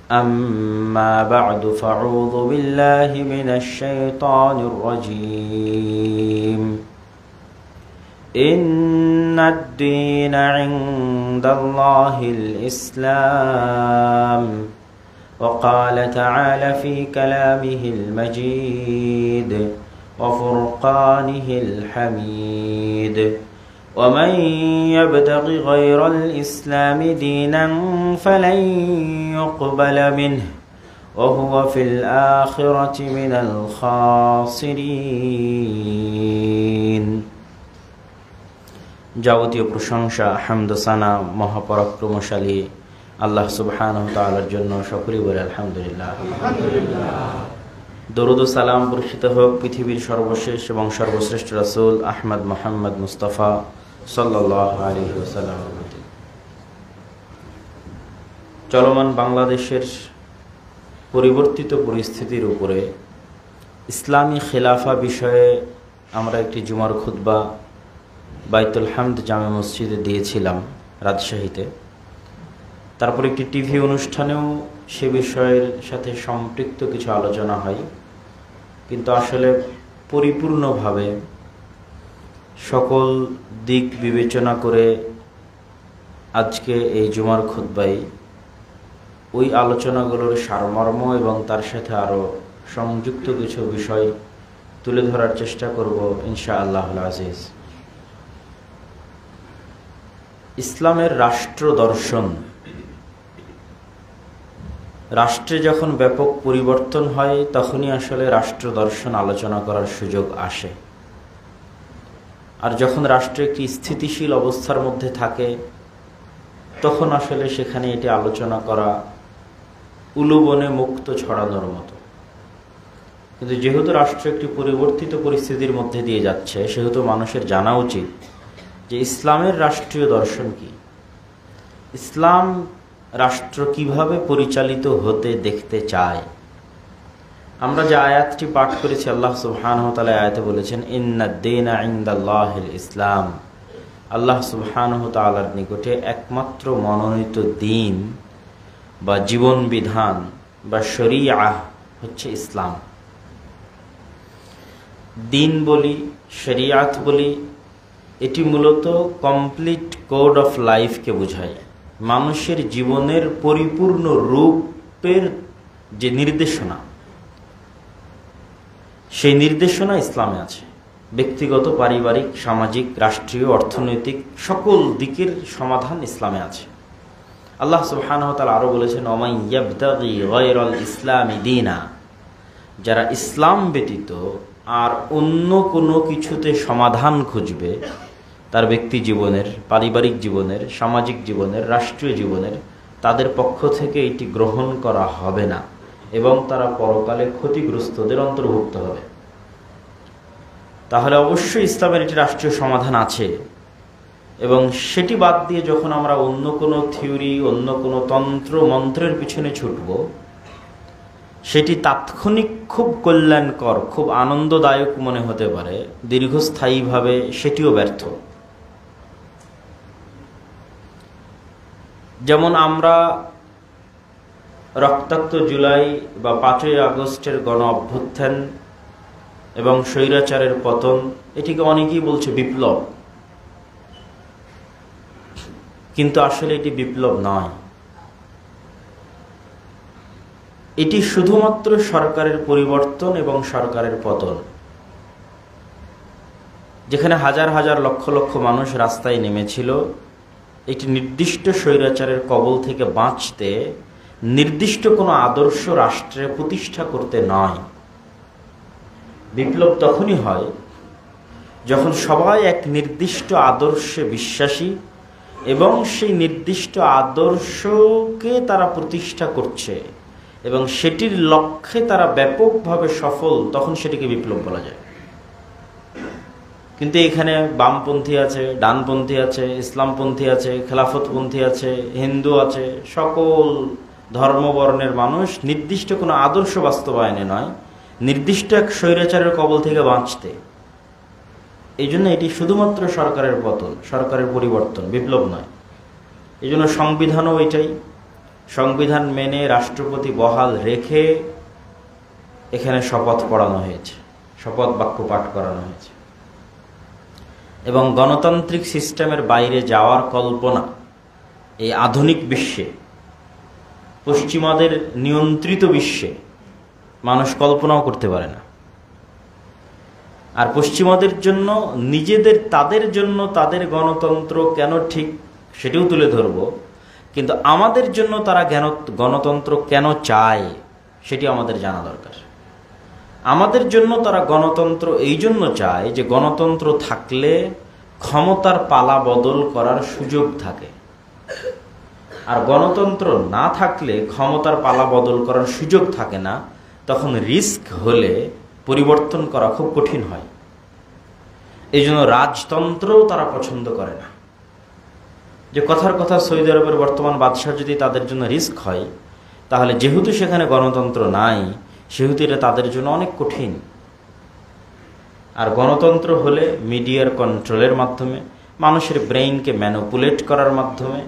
أما بعد فأعوذ بالله من الشيطان الرجيم إن الدين عند الله الإسلام وقال تعالى في كلامه المجيد وفرقانه الحميد ومن يبتغ غير الإسلام دينا فلن يقبل منه وهو في الآخرة من الخاسرين যাবতীয় প্রশংসা হামদ সানা মহাপরাক্রমশালী আল্লাহ সুবহানাহু ওয়া তাআলার জন্য। সকলেই বলে আলহামদুলিল্লাহ। দরুদ ও সালাম বর্ষিত হোক পৃথিবীর সর্বশেষ এবং সর্বশ্রেষ্ঠ রাসূল আহমদ মুহাম্মদ মুস্তাফা সাল্লাল্লাহু আলাইহি ওয়াসাল্লাম। চলমান বাংলাদেশের পরিবর্তিত পরিস্থিতির উপরে ইসলামী খেলাফা বিষয়ে আমরা একটি জুমার খুতবা বাইতুল হামদ জামে মসজিদে দিয়েছিলাম রাজশাহীতে। তারপর একটি টিভি অনুষ্ঠানেও সে বিষয়ের সাথে সম্পৃক্ত কিছু আলোচনা হয়, কিন্তু আসলে পরিপূর্ণভাবে সকল দিক বিবেচনা করে আজকে এই জুমার খুতবায় ওই আলোচনাগুলোর সারমর্ম এবং তার সাথে আরও সংযুক্ত কিছু বিষয় তুলে ধরার চেষ্টা করব ইনশাআল্লাহুল আজিজ। ইসলামের রাষ্ট্র দর্শন, রাষ্ট্রে যখন ব্যাপক পরিবর্তন হয় তখনই আসলে রাষ্ট্র দর্শন আলোচনা করার সুযোগ আসে। আর যখন রাষ্ট্র একটি স্থিতিশীল অবস্থার মধ্যে থাকে তখন আসলে সেখানে এটি আলোচনা করা উলুবনে মুক্ত ছড়ানোর মতো। কিন্তু যেহেতু রাষ্ট্র একটি পরিবর্তিত পরিস্থিতির মধ্যে দিয়ে যাচ্ছে, সেহেতু মানুষের জানা উচিত যে ইসলামের রাষ্ট্রীয় দর্শন কি, ইসলাম রাষ্ট্র কিভাবে পরিচালিত হতে দেখতে চায়। আমরা যে আয়াতটি পাঠ করেছি, আল্লাহ সুবহানাহু ওয়া তাআলা আয়াতে বলেছেন ইন্নাদ-দীনা ইনদাল্লাহিল ইসলাম। আল্লাহ সুবহানাহু ওয়া তাআলার নিকটে একমাত্র মনোনীত দিন বা জীবন বিধান বা শরিয়াহ হচ্ছে ইসলাম। দিন বলি, শরিয়াত বলি, এটি মূলত কমপ্লিট কোড অফ লাইফকে বোঝায়। মানুষের জীবনের পরিপূর্ণ রূপের যে নির্দেশনা, সেই নির্দেশনা ইসলামে আছে। ব্যক্তিগত, পারিবারিক, সামাজিক, রাষ্ট্রীয়, অর্থনৈতিক সকল দিকের সমাধান ইসলামে আছে। আল্লাহ সুবহানাহু ওয়া তাআলা আরো বলেছেন ওমান ইয়াবতাগি গায়রাল ইসলামি দীনা, যারা ইসলাম ব্যতীত আর অন্য কোনো কিছুতে সমাধান খুঁজবে তার ব্যক্তি জীবনের, পারিবারিক জীবনের, সামাজিক জীবনের, রাষ্ট্রীয় জীবনের, তাদের পক্ষ থেকে এটি গ্রহণ করা হবে না এবং তারা পরকালে ক্ষতিগ্রস্তদের অন্তর্ভুক্ত হবে। তাহলে অবশ্যই ইসলামের একটি রাষ্ট্রীয় সমাধান আছে, এবং সেটি বাদ দিয়ে যখন আমরা অন্য কোনো থিওরি, অন্য কোনো তন্ত্র মন্ত্রের পিছনে ছুটব, সেটি তাৎক্ষণিক খুব কল্যাণকর, খুব আনন্দদায়ক মনে হতে পারে, দীর্ঘস্থায়ীভাবে সেটিও ব্যর্থ। যেমন আমরা রক্তাক্ত জুলাই বা 5ই আগস্টের গণ অভ্যুত্থান এবং স্বৈরাচারের পতন, এটিকে অনেকেই বলছে বিপ্লব, কিন্তু আসলে এটি বিপ্লব নয়। এটি শুধুমাত্র সরকারের পরিবর্তন এবং সরকারের পতন। যেখানে হাজার হাজার লক্ষ লক্ষ মানুষ রাস্তায় নেমেছিল একটি নির্দিষ্ট স্বৈরাচারের কবল থেকে বাঁচতে, নির্দিষ্ট কোনো আদর্শ রাষ্ট্রে প্রতিষ্ঠা করতে নয়। বিপ্লব তখনই হয় যখন সবাই এক নির্দিষ্ট আদর্শে বিশ্বাসী এবং সেই নির্দিষ্ট আদর্শকে তারা প্রতিষ্ঠা করছে এবং সেটির লক্ষ্যে তারা ব্যাপকভাবে সফল, তখন সেটিকে বিপ্লব বলা যায়। কিন্তু এখানে বামপন্থী আছে, ডানপন্থী আছে, ইসলামপন্থী আছে, খেলাফতপন্থী আছে, হিন্দু আছে, সকল ধর্মবর্ণের মানুষ নির্দিষ্ট কোনো আদর্শ বাস্তবায়নে নয়, নির্দিষ্ট এক স্বৈরাচারের কবল থেকে বাঁচতে। এই জন্য এটি শুধুমাত্র সরকারের পতন, সরকারের পরিবর্তন, বিপ্লব নয়। এই জন্য সংবিধানও এটাই, সংবিধান মেনে রাষ্ট্রপতি বহাল রেখে এখানে শপথ পড়ানো হয়েছে, শপথ বাক্য পাঠ করানো হয়েছে। এবং গণতান্ত্রিক সিস্টেমের বাইরে যাওয়ার কল্পনা এই আধুনিক বিশ্বে, পশ্চিমাদের নিয়ন্ত্রিত বিশ্বে মানুষ কল্পনাও করতে পারে না। আর পশ্চিমাদের জন্য তাদের জন্য তাদের গণতন্ত্র কেন ঠিক সেটাও তুলে ধরব, কিন্তু আমাদের জন্য তারা গণতন্ত্র কেন চায় সেটি আমাদের জানা দরকার। আমাদের জন্য তারা গণতন্ত্র এই জন্য চায় যে গণতন্ত্র থাকলে ক্ষমতার পালা বদল করার সুযোগ থাকে, আর গণতন্ত্র না থাকলে ক্ষমতার পালা বদল করার সুযোগ থাকে না। তখন রিস্ক হলে পরিবর্তন করা খুব কঠিন হয়। এই জন্য রাজতন্ত্রও তারা পছন্দ করে না। যে কথার কথা সৌদি আরবের বর্তমান বাদশাহ যদি তাদের জন্য রিস্ক হয়, তাহলে যেহেতু সেখানে গণতন্ত্র নাই সেহেতু এটা তাদের জন্য অনেক কঠিন। আর গণতন্ত্র হলে মিডিয়ার কন্ট্রোলের মাধ্যমে, মানুষের ব্রেইনকে ম্যানিপুলেট করার মাধ্যমে,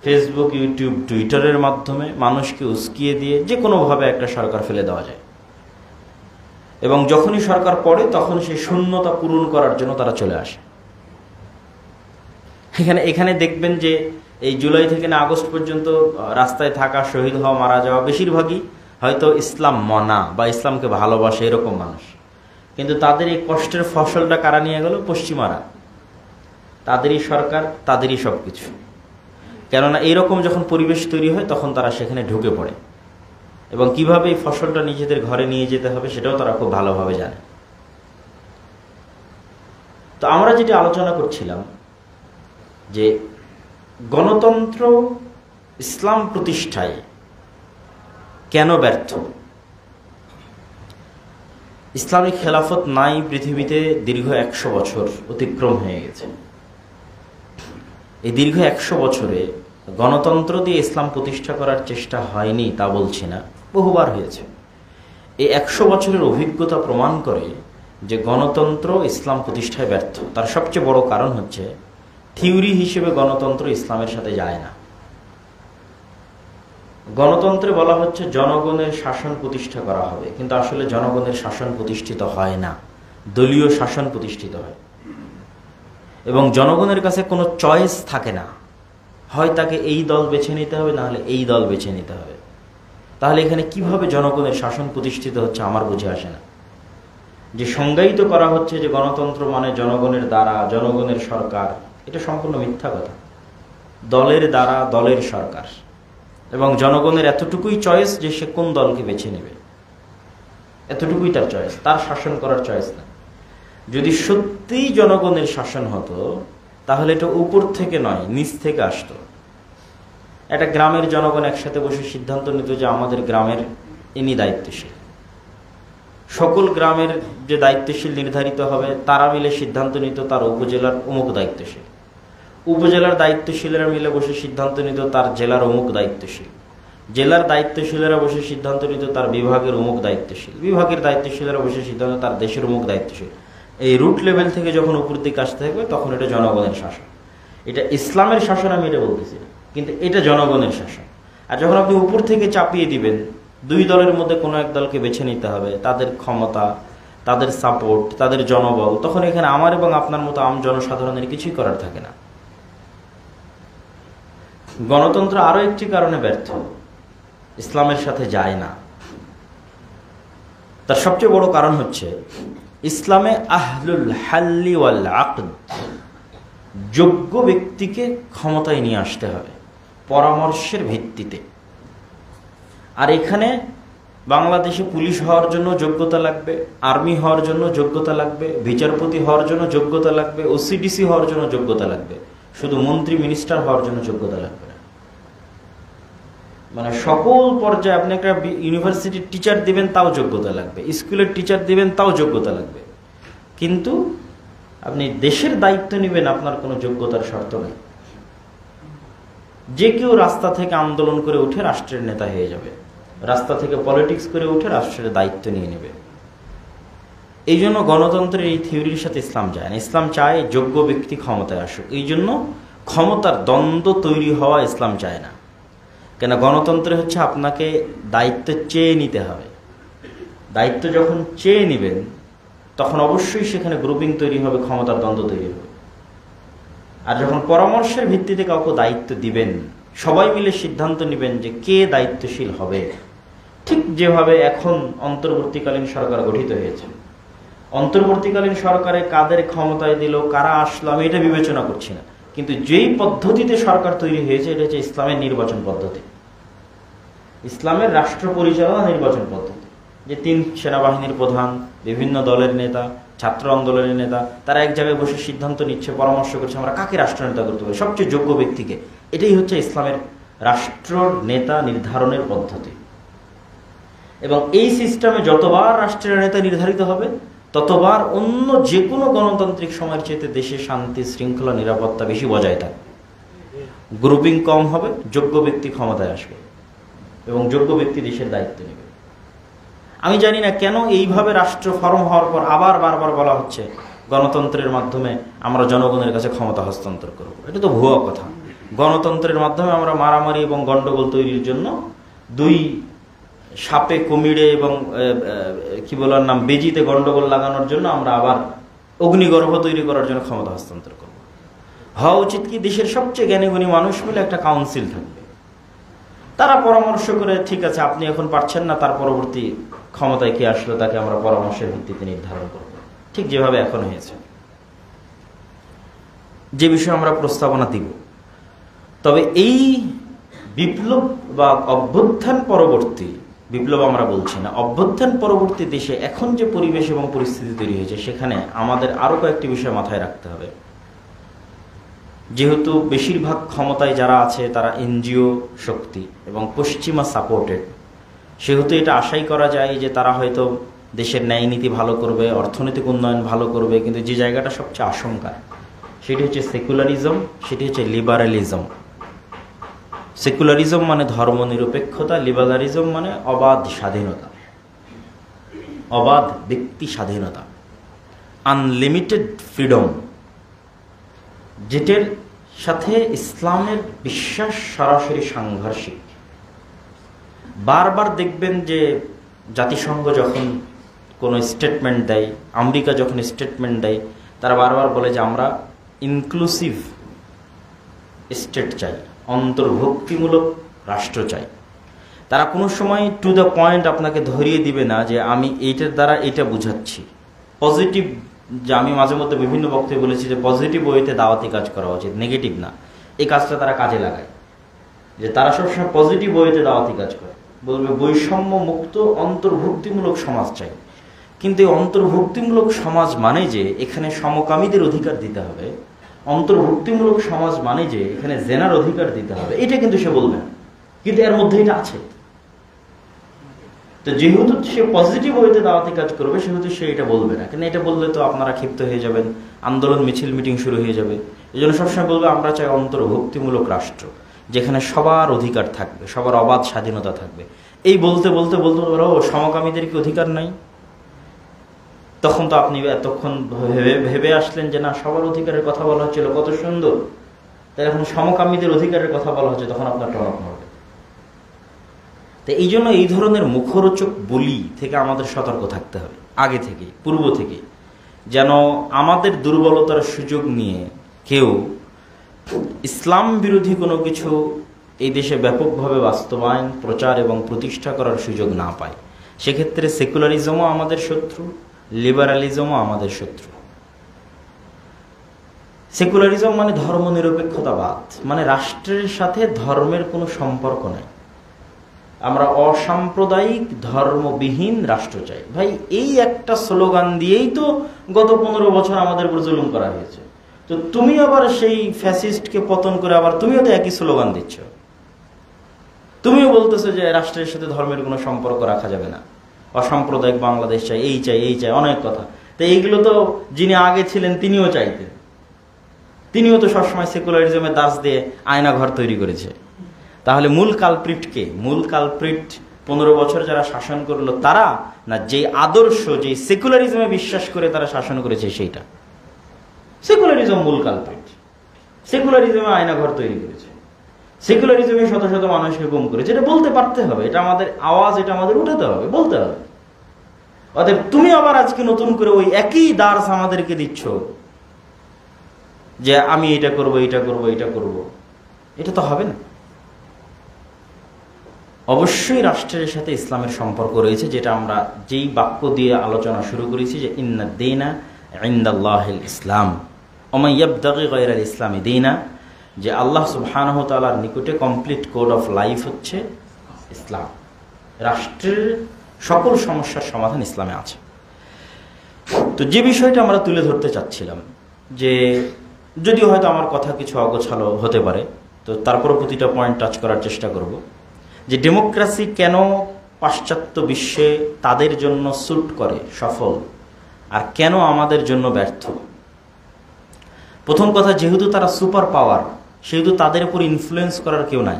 ফেসবুক, ইউটিউব, টুইটারের মাধ্যমে মানুষকে উস্কিয়ে দিয়ে যে কোনোভাবে একটা সরকার ফেলে দেওয়া যায়। এবং যখনই সরকার পড়ে তখন সেই শূন্যতা পূরণ করার জন্য তারা চলে আসে। এখানে দেখবেন যে এই জুলাই থেকে না আগস্ট পর্যন্ত রাস্তায় থাকা, শহীদ হওয়া, মারা যাওয়া বেশিরভাগই হয়তো ইসলাম মনা বা ইসলামকে ভালোবাসে এরকম মানুষ। কিন্তু তাদের এই কষ্টের ফসলটা কারা নিয়ে গেল? পশ্চিমারা। তাদেরই সরকার, তাদেরই সব কিছু। কেননা এইরকম যখন পরিবেশ তৈরি হয় তখন তারা সেখানে ঢুকে পড়ে এবং কিভাবে এই ফসলটা নিজেদের ঘরে নিয়ে যেতে হবে সেটাও তারা খুব ভালোভাবে জানে। তো আমরা যেটা আলোচনা করছিলাম যে গণতন্ত্র ইসলাম প্রতিষ্ঠায় কেন ব্যর্থ। ইসলামিক খেলাফত নাই পৃথিবীতে দীর্ঘ 100 বছর অতিক্রম হয়ে গেছে। এই দীর্ঘ 100 বছরে গণতন্ত্র দিয়ে ইসলাম প্রতিষ্ঠা করার চেষ্টা হয়নি তা বলছি না, বহুবার হয়েছে। এই 100 বছরের অভিজ্ঞতা প্রমাণ করে যে গণতন্ত্র ইসলাম প্রতিষ্ঠায় ব্যর্থ। তার সবচেয়ে বড় কারণ হচ্ছে থিওরি হিসেবে গণতন্ত্র ইসলামের সাথে যায় না। গণতন্ত্রে বলা হচ্ছে জনগণের শাসন প্রতিষ্ঠা করা হবে, কিন্তু আসলে জনগণের শাসন প্রতিষ্ঠিত হয় না, দলীয় শাসন প্রতিষ্ঠিত হয়। এবং জনগণের কাছে কোনো চয়েস থাকে না, হয় তাকে এই দল বেছে নিতে হবে, না হলে এই দল বেছে নিতে হবে। তাহলে এখানে কিভাবে জনগণের শাসন প্রতিষ্ঠিত হচ্ছে আমার বুঝে আসে না। যে সংজ্ঞায়িত করা হচ্ছে যে গণতন্ত্র মানে জনগণের দ্বারা জনগণের সরকার, এটা সম্পূর্ণ মিথ্যা কথা। দলের দ্বারা দলের সরকার, এবং জনগণের এতটুকুই চয়েস যে সে কোন দলকে বেছে নেবে, এতটুকুই তার চয়েস, তার শাসন করার চয়েস না। যদি সত্যিই জনগণের শাসন হতো তাহলে এটা উপর থেকে নয়, নিচ থেকে আসতো। একটা গ্রামের জনগণ একসাথে বসে সিদ্ধান্ত নিত যে আমাদের গ্রামের ইনি দায়িত্বশীল। সকল গ্রামের যে দায়িত্বশীল নির্ধারিত হবে তারা মিলে সিদ্ধান্ত নিত তার উপজেলার অমুক দায়িত্বশীল। উপজেলার দায়িত্বশীলেরা মিলে বসে সিদ্ধান্ত নিত তার জেলার অমুক দায়িত্বশীল। জেলার দায়িত্বশীলেরা বসে সিদ্ধান্ত নিত তার বিভাগের অমুক দায়িত্বশীল। বিভাগের দায়িত্বশীলেরা বসে সিদ্ধান্ত তার দেশের অমুক দায়িত্বশীল। এই রুট লেভেল থেকে যখন উপর দিকে আসতে থাকবে তখন এটা জনগণের শাসন। এটা ইসলামের শাসন আমি এটা বলতেছি না, কিন্তু এটা জনগণের শাসন। আর যখন আপনি উপর থেকে চাপিয়ে দিবেন, দুই দলের মধ্যে কোনো এক দলকে বেছে নিতে হবে, তাদের ক্ষমতা, তাদের সাপোর্ট, তাদের জনবল, তখন এখানে আমার এবং আপনার মতো আম জনসাধারণের কিছুই করার থাকে না। গণতন্ত্র আরো একটি কারণে ব্যর্থ, ইসলামের সাথে যায় না। তার সবচেয়ে বড় কারণ হচ্ছে ইসলামে আহলুল হাল্লি ওয়াল আকদ, যোগ্য ব্যক্তিকে ক্ষমতায় নিয়ে আসতে হবে পরামর্শের ভিত্তিতে। আর এখানে বাংলাদেশে পুলিশ হওয়ার জন্য যোগ্যতা লাগবে, আর্মি হওয়ার জন্য যোগ্যতা লাগবে, বিচারপতি হওয়ার জন্য যোগ্যতা লাগবে, ওসিডিসি হওয়ার জন্য যোগ্যতা লাগবে, শুধু মন্ত্রী মিনিস্টার হওয়ার জন্য যোগ্যতা লাগবে না। মানে সকল পর্যায়ে আপনি একটা ইউনিভার্সিটির টিচার দিবেন তাও যোগ্যতা লাগবে, স্কুলের টিচার দিবেন তাও যোগ্যতা লাগবে, কিন্তু আপনি দেশের দায়িত্ব নেবেন আপনার কোনো যোগ্যতার শর্ত নেই। যে কেউ রাস্তা থেকে আন্দোলন করে উঠে রাষ্ট্রের নেতা হয়ে যাবে, রাস্তা থেকে পলিটিক্স করে উঠে রাষ্ট্রের দায়িত্ব নিয়ে নেবে। এই জন্য গণতন্ত্রের এই থিওরির সাথে ইসলাম যায় না। ইসলাম চায় যোগ্য ব্যক্তি ক্ষমতায় আসুক, এই জন্য ক্ষমতার দ্বন্দ্ব তৈরি হওয়া ইসলাম চায় না। কেন গণতন্ত্রে হচ্ছে আপনাকে দায়িত্ব চেয়ে নিতে হবে। দায়িত্ব যখন চেয়ে নেবেন তখন অবশ্যই সেখানে গ্রুপিং তৈরি হবে, ক্ষমতার দ্বন্দ্ব তৈরি হবে। আর যখন পরামর্শের ভিত্তিতে কাউকে দায়িত্ব দিবেন, সবাই মিলে সিদ্ধান্ত নেবেন যে কে দায়িত্বশীল হবে। ঠিক যেভাবে এখন অন্তর্বর্তীকালীন সরকার গঠিত হয়েছে, অন্তর্বর্তীকালীন সরকারে কাদের ক্ষমতায় দিল, কারা আসলো, আমি এটা বিবেচনা করছি না, কিন্তু যেই পদ্ধতিতে সরকার তৈরি হয়েছে এটা হচ্ছে ইসলামের নির্বাচন পদ্ধতি, ইসলামের রাষ্ট্র পরিচালনা নির্বাচন পদ্ধতি। যে 3 সেনাবাহিনীর প্রধান, বিভিন্ন দলের নেতা, ছাত্র আন্দোলনের নেতা, তারা এক জায়গায় বসে সিদ্ধান্ত নিচ্ছে, পরামর্শ করছে আমরা কাকে রাষ্ট্রনেতা করতে পারি, সবচেয়ে যোগ্য ব্যক্তিকে। এটাই হচ্ছে ইসলামের রাষ্ট্র নেতা নির্ধারণের পদ্ধতি। এবং এই সিস্টেমে যতবার রাষ্ট্রের নেতা নির্ধারিত হবে ততবার অন্য যে কোনো গণতান্ত্রিক সময়ের চেয়ে দেশে শান্তি, শৃঙ্খলা, নিরাপত্তা বেশি বজায় থাকবে, গ্রুপিং কম হবে, যোগ্য ব্যক্তি ক্ষমতায় আসবে এবং যোগ্য ব্যক্তি দেশের দায়িত্ব নেবে। আমি জানি না কেন এইভাবে রাষ্ট্র ফরম হওয়ার পর আবার বারবার বলা হচ্ছে গণতন্ত্রের মাধ্যমে আমরা জনগণের কাছে ক্ষমতা হস্তান্তর করব। এটা তো ভুয়া কথা। গণতন্ত্রের মাধ্যমে আমরা মারামারি এবং গন্ডগোল তৈরির জন্য 2 সাপে কুমিরে এবং কি বলার নাম বেজিতে গন্ডগোল লাগানোর জন্য আমরা আবার অগ্নিগর্ভ তৈরি করার জন্য ক্ষমতা হস্তান্তর করব। হওয়া উচিত কি দেশের সবচেয়ে জ্ঞানীগুণী মানুষ মিলে একটা কাউন্সিল থাকবে, তারা পরামর্শ করে ঠিক আছে আপনি এখন পারছেন না, তার পরবর্তী ক্ষমতায় কে আসলো তাকে আমরা পরামর্শের ভিত্তিতে নির্ধারণ করব, ঠিক যেভাবে এখন হয়েছে, যে বিষয়ে আমরা প্রস্তাবনা দিব। তবে এই বিপ্লব বা অভ্যুত্থান পরবর্তী, বিপ্লব আমরা বলছি না, অভ্যুত্থান পরবর্তী দেশে এখন যে পরিবেশ এবং পরিস্থিতি তৈরি হয়েছে সেখানে আমাদের আরো কয়েকটি বিষয় মাথায় রাখতে হবে। যেহেতু বেশিরভাগ ক্ষমতায় যারা আছে তারা এনজিও শক্তি এবং পশ্চিমা সাপোর্টেড, সেহেতু এটা আশাই করা যায় যে তারা হয়তো দেশের ন্যায় নীতি ভালো করবে, অর্থনৈতিক উন্নয়ন ভালো করবে, কিন্তু যে জায়গাটা সবচেয়ে আশঙ্কা সেটি হচ্ছে সেকুলারিজম, সেটি হচ্ছে লিবারালিজম। সেকুলারিজম মানে ধর্মনিরপেক্ষতা, লিবারালিজম মানে অবাধ স্বাধীনতা, অবাধ ব্যক্তি স্বাধীনতা, আনলিমিটেড ফ্রিডম, যেটার সাথে ইসলামের বিশ্বাস সরাসরি সাংঘর্ষিক। বারবার দেখবেন যে জাতিসংঘ যখন কোনো স্টেটমেন্ট দেয়, আমেরিকা যখন স্টেটমেন্ট দেয়, তারা বারবার বলে যে আমরা ইনক্লুসিভ স্টেট চাই, অন্তর্ভুক্তিমূলক রাষ্ট্র চাই। তারা কোনো সময় টু দ্য পয়েন্ট আপনাকে ধরিয়ে দিবে না যে আমি এইটার দ্বারা এটা বুঝাচ্ছি পজিটিভ, যে আমি মাঝে মধ্যে বিভিন্ন বক্তব্যে বলেছি যে পজিটিভ ওয়েতে দাওয়াতি কাজ করা উচিত, নেগেটিভ না। এই কাজটা তারা কাজে লাগায়, যে তারা সবসময় পজিটিভ ওয়েতে দাওয়াতি কাজ করে, বলবে বৈষম্য মুক্ত অন্তর্ভুক্তিমূলক সমাজ চাই। কিন্তু এই অন্তর্ভুক্তিমূলক সমাজ মানে যে এখানে সমকামীদের অধিকার দিতে হবে, অন্তর্ভুক্তিমূলক সমাজ মানে যে এখানে জেনার অধিকার দিতে হবে, এটা কিন্তু সে বলবে না, কিন্তু এর মধ্যে এটা আছে। তো যেহেতু সে পজিটিভ ওয়েতে দাওয়াতি কাজ করবে সেহেতু সে এটা বলবে না, কিন্তু এটা বললে তো আপনারা ক্ষিপ্ত হয়ে যাবেন, আন্দোলন মিছিল মিটিং শুরু হয়ে যাবে। এই জন্য সবসময় বলবে আমরা চাই অন্তর্ভুক্তিমূলক রাষ্ট্র, যেখানে সবার অধিকার থাকবে, সবার অবাধ স্বাধীনতা থাকবে। এই বলতে বলতে বলতে ও সমকামীদের কি অধিকার নাই? তখন তো আপনি এতক্ষণ ভেবে আসলেন যে না, সবার অধিকারের কথা বলা হচ্ছিল, কত সুন্দর, তাই এখন সমকামীদের অধিকারের কথা বলা হচ্ছে, তখন আপনার টনক নড়বে। তো এই জন্য এই ধরনের মুখরোচক বলি থেকে আমাদের সতর্ক থাকতে হবে আগে থেকে, পূর্ব থেকে, যেন আমাদের দুর্বলতার সুযোগ নিয়ে কেউ ইসলাম বিরোধী কোনো কিছু এই দেশে ব্যাপকভাবে বাস্তবায়ন, প্রচার এবং প্রতিষ্ঠা করার সুযোগ না পায়। সেক্ষেত্রে সেকুলারিজমও আমাদের শত্রু, লিবারালিজমও আমাদের শত্রু। সেকুলারিজম মানে ধর্মনিরপেক্ষতাবাদ, মানে রাষ্ট্রের সাথে ধর্মের কোনো সম্পর্ক নেই, আমরা অসাম্প্রদায়িক ধর্মবিহীন রাষ্ট্র চাই। ভাই, এই একটা স্লোগান দিয়েই তো গত 15 বছর আমাদের উপর জুলুম করা হয়েছে। তো তুমি আবার সেই ফ্যাসিস্টকে পতন করে আবার তুমিও তো একই স্লোগান দিচ্ছ, তুমিও বলতেছো যে রাষ্ট্রের সাথে ধর্মের কোনো সম্পর্ক রাখা যাবে না, অসাম্প্রদায়িক বাংলাদেশ চাই, এই চাই, এই চাই, অনেক কথা। তো এইগুলো তো যিনি আগে ছিলেন তিনিও চাইতেন, তিনিও তো সবসময় সেকুলারিজমের দাস দিয়ে আয়না ঘর তৈরি করেছে। তাহলে মূল কালপ্রিট কে? মূল কালপ্রিট 15 বছর যারা শাসন করলো তারা, না যে আদর্শ, যে সেকুলারিজমে বিশ্বাস করে তারা শাসন করেছে সেইটা? সেকুলারিজম মূল কালপ্রিট, সেকুলারিজমে আয়না ঘর তৈরি করেছে। সেকুলারিজমে শত শত মানুষকে গুম করেছে, এটা বলতে পারতে হবে, এটা আমাদের আওয়াজ, এটা আমাদের উঠাতে হবে, বলতে হবে। অতএব তুমি আবার আজকে নতুন করে ওই একই দার্স আমাদেরকে দিচ্ছ যে আমি এটা করব, এটা করব, এটা করব, এটা তো হবে না। অবশ্যই রাষ্ট্রের সাথে ইসলামের সম্পর্ক রয়েছে, যেটা আমরা যেই বাক্য দিয়ে আলোচনা শুরু করেছি যে ইন্নাদ দীনা ইনদাল্লাহিল ইসলাম ওয়া মান ইয়াবতাগি গায়রাল ইসলামি দীনা, যে আল্লাহ সুবহানাহু ওয়া তাআলার নিকটে কমপ্লিট কোড অফ লাইফ হচ্ছে ইসলাম। রাষ্ট্রের সকল সমস্যার সমাধান ইসলামে আছে। তো যে বিষয়টা আমরা তুলে ধরতে চাচ্ছিলাম, যে যদিও হয়তো আমার কথা কিছু অগোছালো হতে পারে, তো তারপরও প্রতিটা পয়েন্ট টাচ করার চেষ্টা করব, যে ডেমোক্রেসি কেন পাশ্চাত্য বিশ্বে তাদের জন্য স্যুট করে, সফল, আর কেন আমাদের জন্য ব্যর্থ। প্রথম কথা, যেহেতু তারা সুপার পাওয়ার, সেহেতু তাদের উপর ইনফ্লুয়েন্স করার কেউ নাই।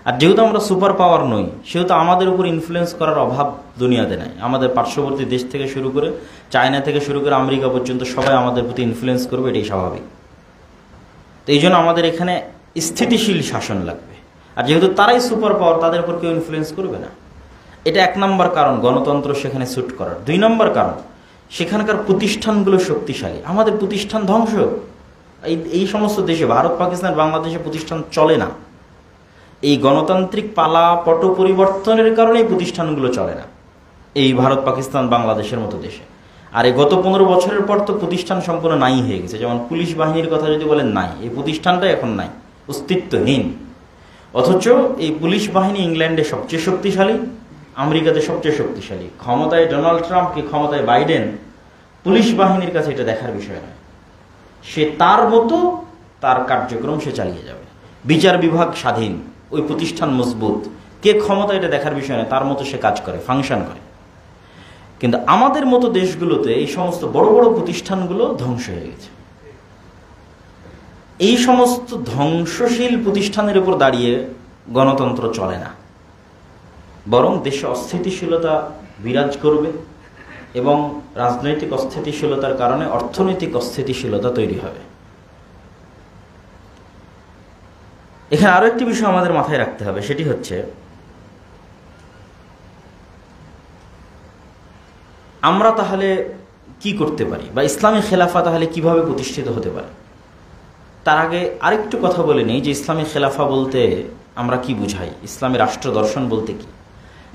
আর যেহেতু আমরা সুপার পাওয়ার নই, সেহেতু আমাদের উপর ইনফ্লুয়েন্স করার অভাব দুনিয়াতে নাই। আমাদের পার্শ্ববর্তী দেশ থেকে শুরু করে, চায়না থেকে শুরু করে আমেরিকা পর্যন্ত সবাই আমাদের প্রতি ইনফ্লুয়েন্স করবে, এটাই স্বাভাবিক। তো এই জন্য আমাদের এখানে স্থিতিশীল শাসন লাগবে। আর যেহেতু তারাই সুপার পাওয়ার, তাদের উপর কেউ ইনফ্লুয়েন্স করবে না। এটা 1 নম্বর কারণ গণতন্ত্র সেখানে স্যুট করার। 2 নম্বর কারণ, সেখানকার প্রতিষ্ঠানগুলো শক্তিশালী। আমাদের প্রতিষ্ঠান ধ্বংস। এই সমস্ত দেশে, ভারত, পাকিস্তান, বাংলাদেশে প্রতিষ্ঠান চলে না। এই গণতান্ত্রিক পালা পট পরিবর্তনের কারণে এই প্রতিষ্ঠানগুলো চলে না, এই ভারত, পাকিস্তান, বাংলাদেশের মতো দেশে। আর এই গত 15 বছরের পর তো প্রতিষ্ঠান সম্পূর্ণ নাই হয়ে গেছে। যেমন পুলিশ বাহিনীর কথা যদি বলেন, নাই, এই প্রতিষ্ঠানটা এখন নাই, অস্তিত্বহীন। অথচ এই পুলিশ বাহিনী ইংল্যান্ডে সবচেয়ে শক্তিশালী, আমেরিকাতে সবচেয়ে শক্তিশালী। ক্ষমতায় ডোনাল্ড ট্রাম্প কি ক্ষমতায় বাইডেন, পুলিশ বাহিনীর কাছে এটা দেখার বিষয় নয়। সে তার মতো তার কার্যক্রম সে চালিয়ে যাবে। বিচার বিভাগ স্বাধীন, ওই প্রতিষ্ঠান মজবুত, কে ক্ষমতা এটা দেখার বিষয় নয়, তার মতো সে কাজ করে, ফাংশন করে। কিন্তু আমাদের মতো দেশগুলোতে এই সমস্ত বড় বড় প্রতিষ্ঠানগুলো ধ্বংস হয়ে গেছে। এই সমস্ত ধ্বংসশীল প্রতিষ্ঠানের উপর দাঁড়িয়ে গণতন্ত্র চলে না, বরং দেশে অস্থিতিশীলতা বিরাজ করবে এবং রাজনৈতিক অস্থিতিশীলতার কারণে অর্থনৈতিক অস্থিতিশীলতা তৈরি হবে। এখানে আরো একটি বিষয় আমাদের মাথায় রাখতে হবে, সেটি হচ্ছে আমরা তাহলে কি করতে পারি, বা ইসলামী খেলাফা তাহলে কিভাবে প্রতিষ্ঠিত হতে পারে। তার আগে আরেকটু কথা বলে নেই যে ইসলামী খেলাফা বলতে আমরা কি বুঝাই, ইসলামী রাষ্ট্র দর্শন বলতে কি।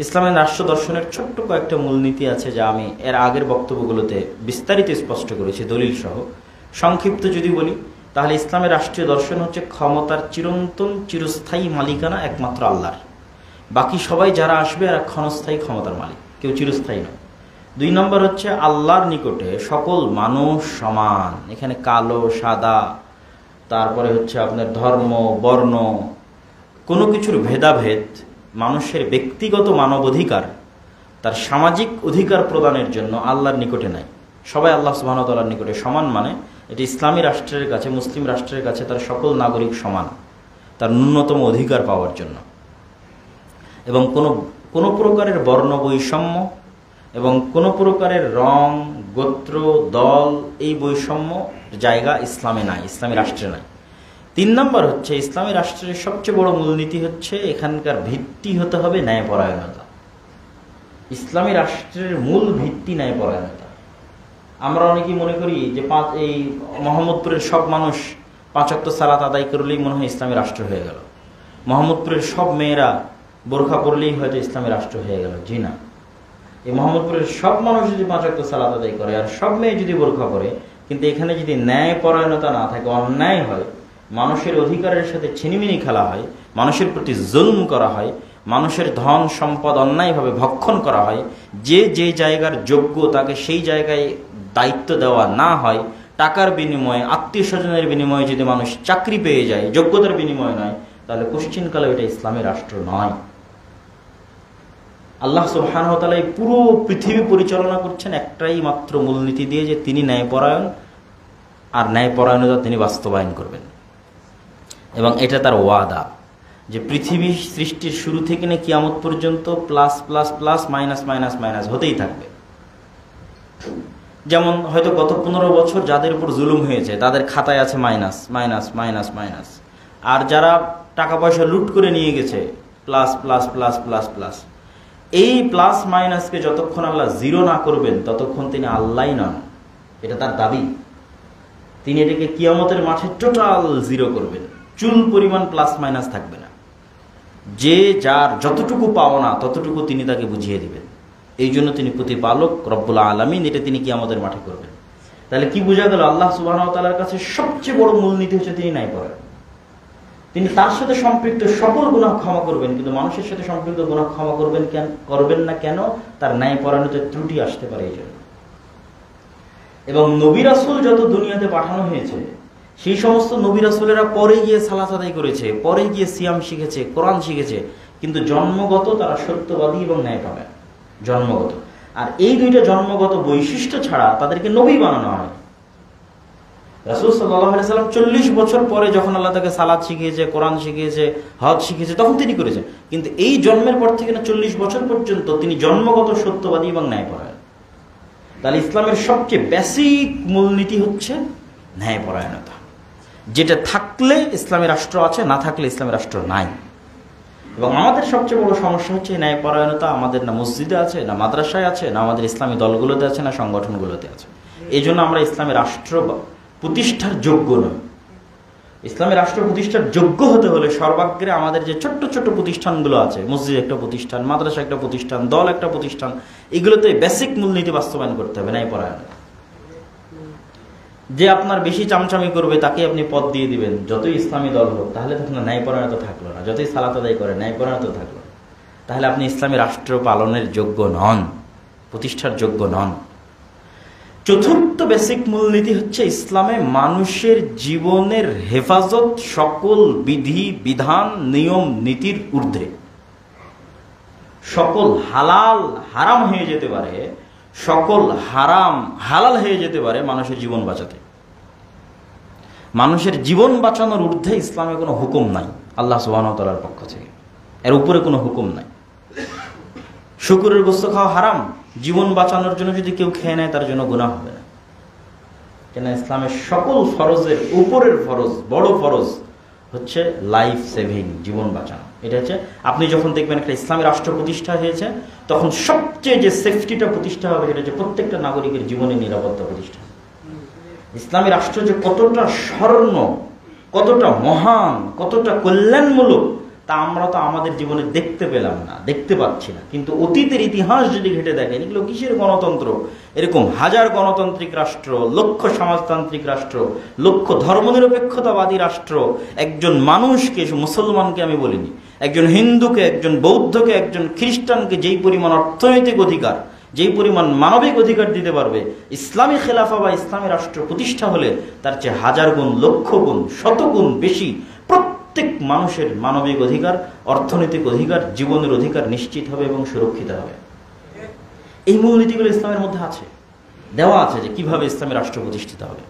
ইসলামের রাষ্ট্র দর্শনের ছোট্ট কয়েকটা মূলনীতি আছে, যা আমি এর আগের বক্তব্যগুলোতে বিস্তারিত স্পষ্ট করেছি দলিল সহ। সংক্ষিপ্ত যদি বলি, তাহলে ইসলামের রাষ্ট্রীয় দর্শন হচ্ছে ক্ষমতার চিরন্তন চিরস্থায়ী মালিকানা একমাত্র আল্লাহর। বাকি সবাই যারা আসবে এরা ক্ষণস্থায়ী ক্ষমতার মালিক, কেউ চিরস্থায়ী নয়। 2 নম্বর হচ্ছে আল্লাহর নিকটে সকল মানুষ সমান। এখানে কালো সাদা, তারপরে হচ্ছে আপনার ধর্ম বর্ণ, কোনো কিছুর ভেদাভেদ মানুষের ব্যক্তিগত মানবাধিকার, তার সামাজিক অধিকার প্রদানের জন্য আল্লাহর নিকটে নাই। সবাই আল্লাহ সুবহানাহু ওয়া তাআলার নিকটে সমান, মানে এটি ইসলামী রাষ্ট্রের কাছে, মুসলিম রাষ্ট্রের কাছে তার সকল নাগরিক সমান, তার ন্যূনতম অধিকার পাওয়ার জন্য। এবং কোনো প্রকারের বর্ণ বৈষম্য এবং কোনো প্রকারের রং, গোত্র, দল, এই বৈষম্য জায়গা ইসলামে নাই, ইসলামী রাষ্ট্রে নাই। 3 নম্বর হচ্ছে ইসলামী রাষ্ট্রের সবচেয়ে বড় মূলনীতি হচ্ছে এখানকার ভিত্তি হতে হবে ন্যায়পরায়ণতা। ইসলামী রাষ্ট্রের মূল ভিত্তি ন্যায়পরায়ণতা। আমরা অনেকেই মনে করি যে এই মোহাম্মদপুরের সব মানুষ 5 ওয়াক্ত সালাত আদায় করলেই মনে হয় ইসলামী রাষ্ট্র হয়ে গেল, মোহাম্মদপুরের সব মেয়েরা বোরখা পরলেই হয়তো ইসলামী রাষ্ট্র হয়ে গেল। জি না, এই মোহাম্মদপুরের সব মানুষ যদি 5 ওয়াক্ত সালাত আদায় করে আর সব মেয়ে যদি বোরখা পরে, কিন্তু এখানে যদি ন্যায়পরায়ণতা না থাকে, অন্যায় হয়, মানুষের অধিকারের সাথে ছিনিমিনি খেলা হয়, মানুষের প্রতি জুলম করা হয়, মানুষের ধন সম্পদ অন্যায়ভাবে ভক্ষণ করা হয়, যে জায়গার যোগ্য তাকে সেই জায়গায় দায়িত্ব দেওয়া না হয়, টাকার বিনিময়ে, আত্মীয় স্বজনের বিনিময়ে যদি মানুষ চাকরি পেয়ে যায়, যোগ্যতার বিনিময়ে নয়, তাহলে কোশ্চিনকালে এটা ইসলামী রাষ্ট্র নয়। আল্লাহ সুবহানাহু ওয়া তাআলা এই পুরো পৃথিবী পরিচালনা করছেন একটাই মাত্র মূলনীতি দিয়ে, যে তিনি ন্যায়পরায়ণ, আর ন্যায়পরায়ণতা তিনি বাস্তবায়ন করবেন। এবং এটা তার ওয়াদা, যে পৃথিবী সৃষ্টির শুরু থেকে নিয়ে কিয়ামত পর্যন্ত plus plus plus minus minus minus হতেই থাকবে। যেমন হয়তো গত 15 বছর যাদের উপর জুলুম হয়েছে তাদের খাতায় আছে মাইনাস মাইনাস মাইনাস মাইনাস, আর যারা টাকা পয়সা লুট করে নিয়ে গেছে, plus plus plus plus plus. এই প্লাস মাইনাসকে যতক্ষণ আল্লাহ জিরো না করবেন ততক্ষণ তিনি আল্লাহই নন, এটা তার দাবি। তিনি এটাকে কিয়ামতের মাঠে টোটাল জিরো করবেন, চুল পরিমাণ প্লাস মাইনাস থাকবে না। যে যার যতটুকু পাওনা ততটুকু তিনি তাকে বুঝিয়ে দিবেন। এই জন্য তিনি প্রতিপালক রব্বুল আলামিন, এটা তিনি কিয়ামতের মাঠে করবেন। তাহলে কি বোঝা গেল? আল্লাহ সুবহানাহু ওয়া তাআলার কাছে সবচেয়ে বড় মূলনীতি হচ্ছে তিনি ন্যায় পরায়ণ। তিনি তার সাথে সম্পৃক্ত সকল গুনাহ ক্ষমা করবেন, কিন্তু মানুষের সাথে সম্পৃক্ত গুনাহ ক্ষমা করবেন না কেন? তার ন্যায় পরায়ণতে ত্রুটি আসতে পারে এই জন্য। এবং নবী রাসূল যত দুনিয়াতে পাঠানো হয়েছে, সেই সমস্ত নবী রাসূলেরা পরে গিয়ে সালাত আদায় করেছে, পরে গিয়ে সিয়াম শিখেছে, কোরআন শিখেছে, কিন্তু জন্মগত তারা সত্যবাদী এবং ন্যায় পাবে, জন্মগত। আর এই দুইটা জন্মগত বৈশিষ্ট্য ছাড়া তাদেরকে নবী বানানো হয়। রাসূল সাল্লাল্লাহু আলাইহি সাল্লাম 40 বছর পরে যখন আল্লাহ তাকে সালাত শিখিয়েছে, কোরআন শিখিয়েছে, হজ শিখিয়েছে, তখন তিনি করেছেন। কিন্তু এই জন্মের পর থেকে 40 বছর পর্যন্ত তিনি জন্মগত সত্যবাদী এবং ন্যায়পরায়ণ। তাহলে ইসলামের সবচেয়ে বেসিক মূলনীতি হচ্ছে ন্যায়পরায়ণতা, যেটা থাকলে ইসলামী রাষ্ট্র আছে, না থাকলে ইসলামী রাষ্ট্র নাই। এবং আমাদের সবচেয়ে বড় সমস্যা হচ্ছে ন্যায়পরায়ণতা আমাদের না মসজিদে আছে, না মাদ্রাসায় আছে, না আমাদের ইসলামী দলগুলোতে আছে, না সংগঠনগুলোতে আছে। এই জন্য আমরা ইসলামী রাষ্ট্র প্রতিষ্ঠার যোগ্য নয়। ইসলামী রাষ্ট্র প্রতিষ্ঠার যোগ্য হতে হলে সর্বাগ্রে আমাদের যে ছোট্ট ছোট্ট প্রতিষ্ঠানগুলো আছে, মসজিদ একটা প্রতিষ্ঠান, মাদ্রাসা একটা প্রতিষ্ঠান, দল একটা প্রতিষ্ঠান, এগুলোতে বেসিক মূলনীতি বাস্তবায়ন করতে হবে, ন্যায়পরায়ণতা। যে আপনার বেশি চামচামি করবে তাকে আপনি পদ দিয়ে দিবেন, যতই ইসলামী দল হোক, তাহলে তো আপনার ন্যায়পরায়ণতা থাকলো না। যতই সালাত আদায় করে, ন্যায়পরায়ণতা থাকলো না, তাহলে আপনি ইসলামী রাষ্ট্র পালনের যোগ্য নন, প্রতিষ্ঠার যোগ্য নন। চতুর্থ বেসিক মূলনীতি হচ্ছে ইসলামে মানুষের জীবনের হেফাজত সকল বিধি বিধান নিয়ম নীতির ঊর্ধ্বে। সকল হালাল হারাম হয়ে যেতে পারে, সকল হারাম হালাল হয়ে যেতে পারে মানুষের জীবন বাঁচাতে। মানুষের জীবন বাঁচানোর ঊর্ধ্বে ইসলামে কোনো হুকুম নাই আল্লাহ সুবহানাহু ওয়া তাআলার পক্ষ থেকে, এর উপরে কোনো হুকুম নাই। শুকরের গোশত খাওয়া হারাম, জীবন বাঁচানোর জন্য যদি কেউ খেয়ে নেয় তার জন্য গুনাহ হবে না। কেন? ইসলামের সকল ফরজের উপরের ফরজ, বড় ফরজ হচ্ছে লাইফ সেভিং, জীবন বাঁচানো। এটা হচ্ছে আপনি যখন দেখবেন একটা ইসলামী রাষ্ট্র প্রতিষ্ঠা হয়েছে, তখন সবচেয়ে যে সেফটিটা প্রতিষ্ঠা হবে সেটা হচ্ছে প্রত্যেকটা নাগরিকের জীবনের নিরাপত্তা প্রতিষ্ঠা। ইসলামী রাষ্ট্র যে কতটা স্বর্ণ, কতটা মহান, কতটা কল্যাণমূলক, তা আমরা তো আমাদের জীবনে দেখতে পেলাম না, দেখতে পাচ্ছি না। কিন্তু অতীতের ইতিহাস যদি ঘেটে দেখেন, এগুলো কিসের গণতন্ত্র? এরকম হাজার গণতান্ত্রিক রাষ্ট্র, লক্ষ সমাজতান্ত্রিক রাষ্ট্র, লক্ষ ধর্মনিরপেক্ষতাবাদী রাষ্ট্র একজন মানুষকে, মুসলমানকে আমি বলিনি, একজন হিন্দুকে, একজন বৌদ্ধকে, একজন খ্রিস্টানকে যেই পরিমাণ অর্থনৈতিক অধিকার, যেই পরিমাণ মানবিক অধিকার দিতে পারবে, ইসলামী খেলাফা বা ইসলামী রাষ্ট্র প্রতিষ্ঠা হলে তার চেয়ে হাজার গুণ, লক্ষ গুণ, শতগুণ বেশি প্রত্যেক মানুষের মানবিক অধিকার, অর্থনৈতিক অধিকার, জীবনের অধিকার নিশ্চিত হবে এবং সুরক্ষিত হবে। এই মূলনীতিগুলো ইসলামের মধ্যে আছে, দেওয়া আছে যে কিভাবে ইসলামী রাষ্ট্র প্রতিষ্ঠিত হবে,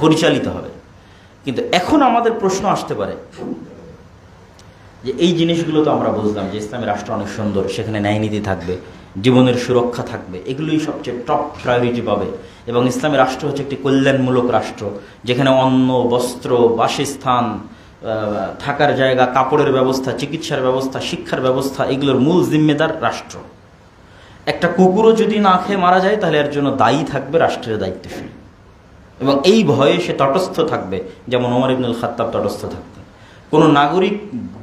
পরিচালিত হবে। কিন্তু এখন আমাদের প্রশ্ন আসতে পারে যে এই জিনিসগুলো তো আমরা বুঝলাম যে ইসলামী রাষ্ট্র অনেক সুন্দর, সেখানে ন্যায়নীতি থাকবে, জীবনের সুরক্ষা থাকবে, এগুলোই সবচেয়ে টপ প্রায়োরিটি পাবে। এবং ইসলামী রাষ্ট্র হচ্ছে একটি কল্যাণমূলক রাষ্ট্র, যেখানে অন্ন, বস্ত্র, বাসস্থান, থাকার জায়গা, কাপড়ের ব্যবস্থা, চিকিৎসার ব্যবস্থা, শিক্ষার ব্যবস্থা, এগুলোর মূল জিম্মেদার রাষ্ট্র। একটা কুকুরও যদি না খেয়ে মারা যায় তাহলে এর জন্য দায়ী থাকবে রাষ্ট্রের দায়িত্বশীল, এবং এই ভয়ে সে তটস্থ থাকবে, যেমন ওমর ইবনুল খাত্তাব তটস্থ থাকতেন। কোনো নাগরিক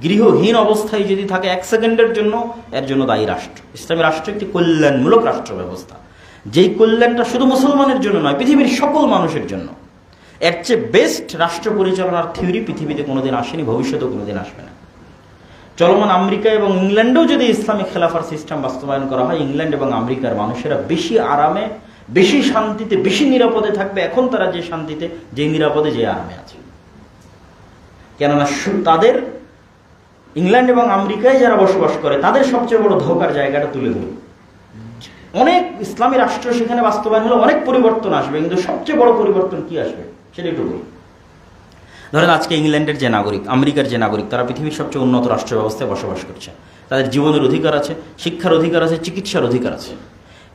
গৃহহীন অবস্থায় যদি থাকে 1 সেকেন্ডের জন্য, এর জন্য দায়ী রাষ্ট্র। ইসলামী রাষ্ট্র একটি কল্যাণমূলক রাষ্ট্র ব্যবস্থা, যেই কল্যাণটা শুধু মুসলমানের জন্য নয়, পৃথিবীর সকল মানুষের জন্য। এর চেয়ে বেস্ট রাষ্ট্র পরিচালনার থিওরি পৃথিবীতে কোনোদিন আসেনি, ভবিষ্যতেও কোনোদিন আসবে না। চলমান আমেরিকা এবং ইংল্যান্ডেও যদি ইসলামিক খেলাফার সিস্টেম বাস্তবায়ন করা হয়, ইংল্যান্ড এবং আমেরিকার মানুষেরা বেশি আরামে, বেশি শান্তিতে, বেশি নিরাপদে থাকবে এখন তারা যে শান্তিতে, যে নিরাপদে, যে আরামে আছে। কেননা তাদের ইংল্যান্ড এবং আমেরিকায় যারা বসবাস করে তাদের সবচেয়ে বড় ধোকার জায়গাটা তুলে ধরে অনেক ইসলামী রাষ্ট্র সেখানে বাস্তবায়ন হলে অনেক পরিবর্তন আসবে, কিন্তু সবচেয়ে বড় পরিবর্তন কি আসবে সেটা একটু বলি। ধরেন আজকে ইংল্যান্ডের যে নাগরিক, আমেরিকার যে নাগরিক, তারা পৃথিবীর সবচেয়ে উন্নত রাষ্ট্র ব্যবস্থায় বসবাস করছে, তাদের জীবনের অধিকার আছে, শিক্ষার অধিকার আছে, চিকিৎসার অধিকার আছে,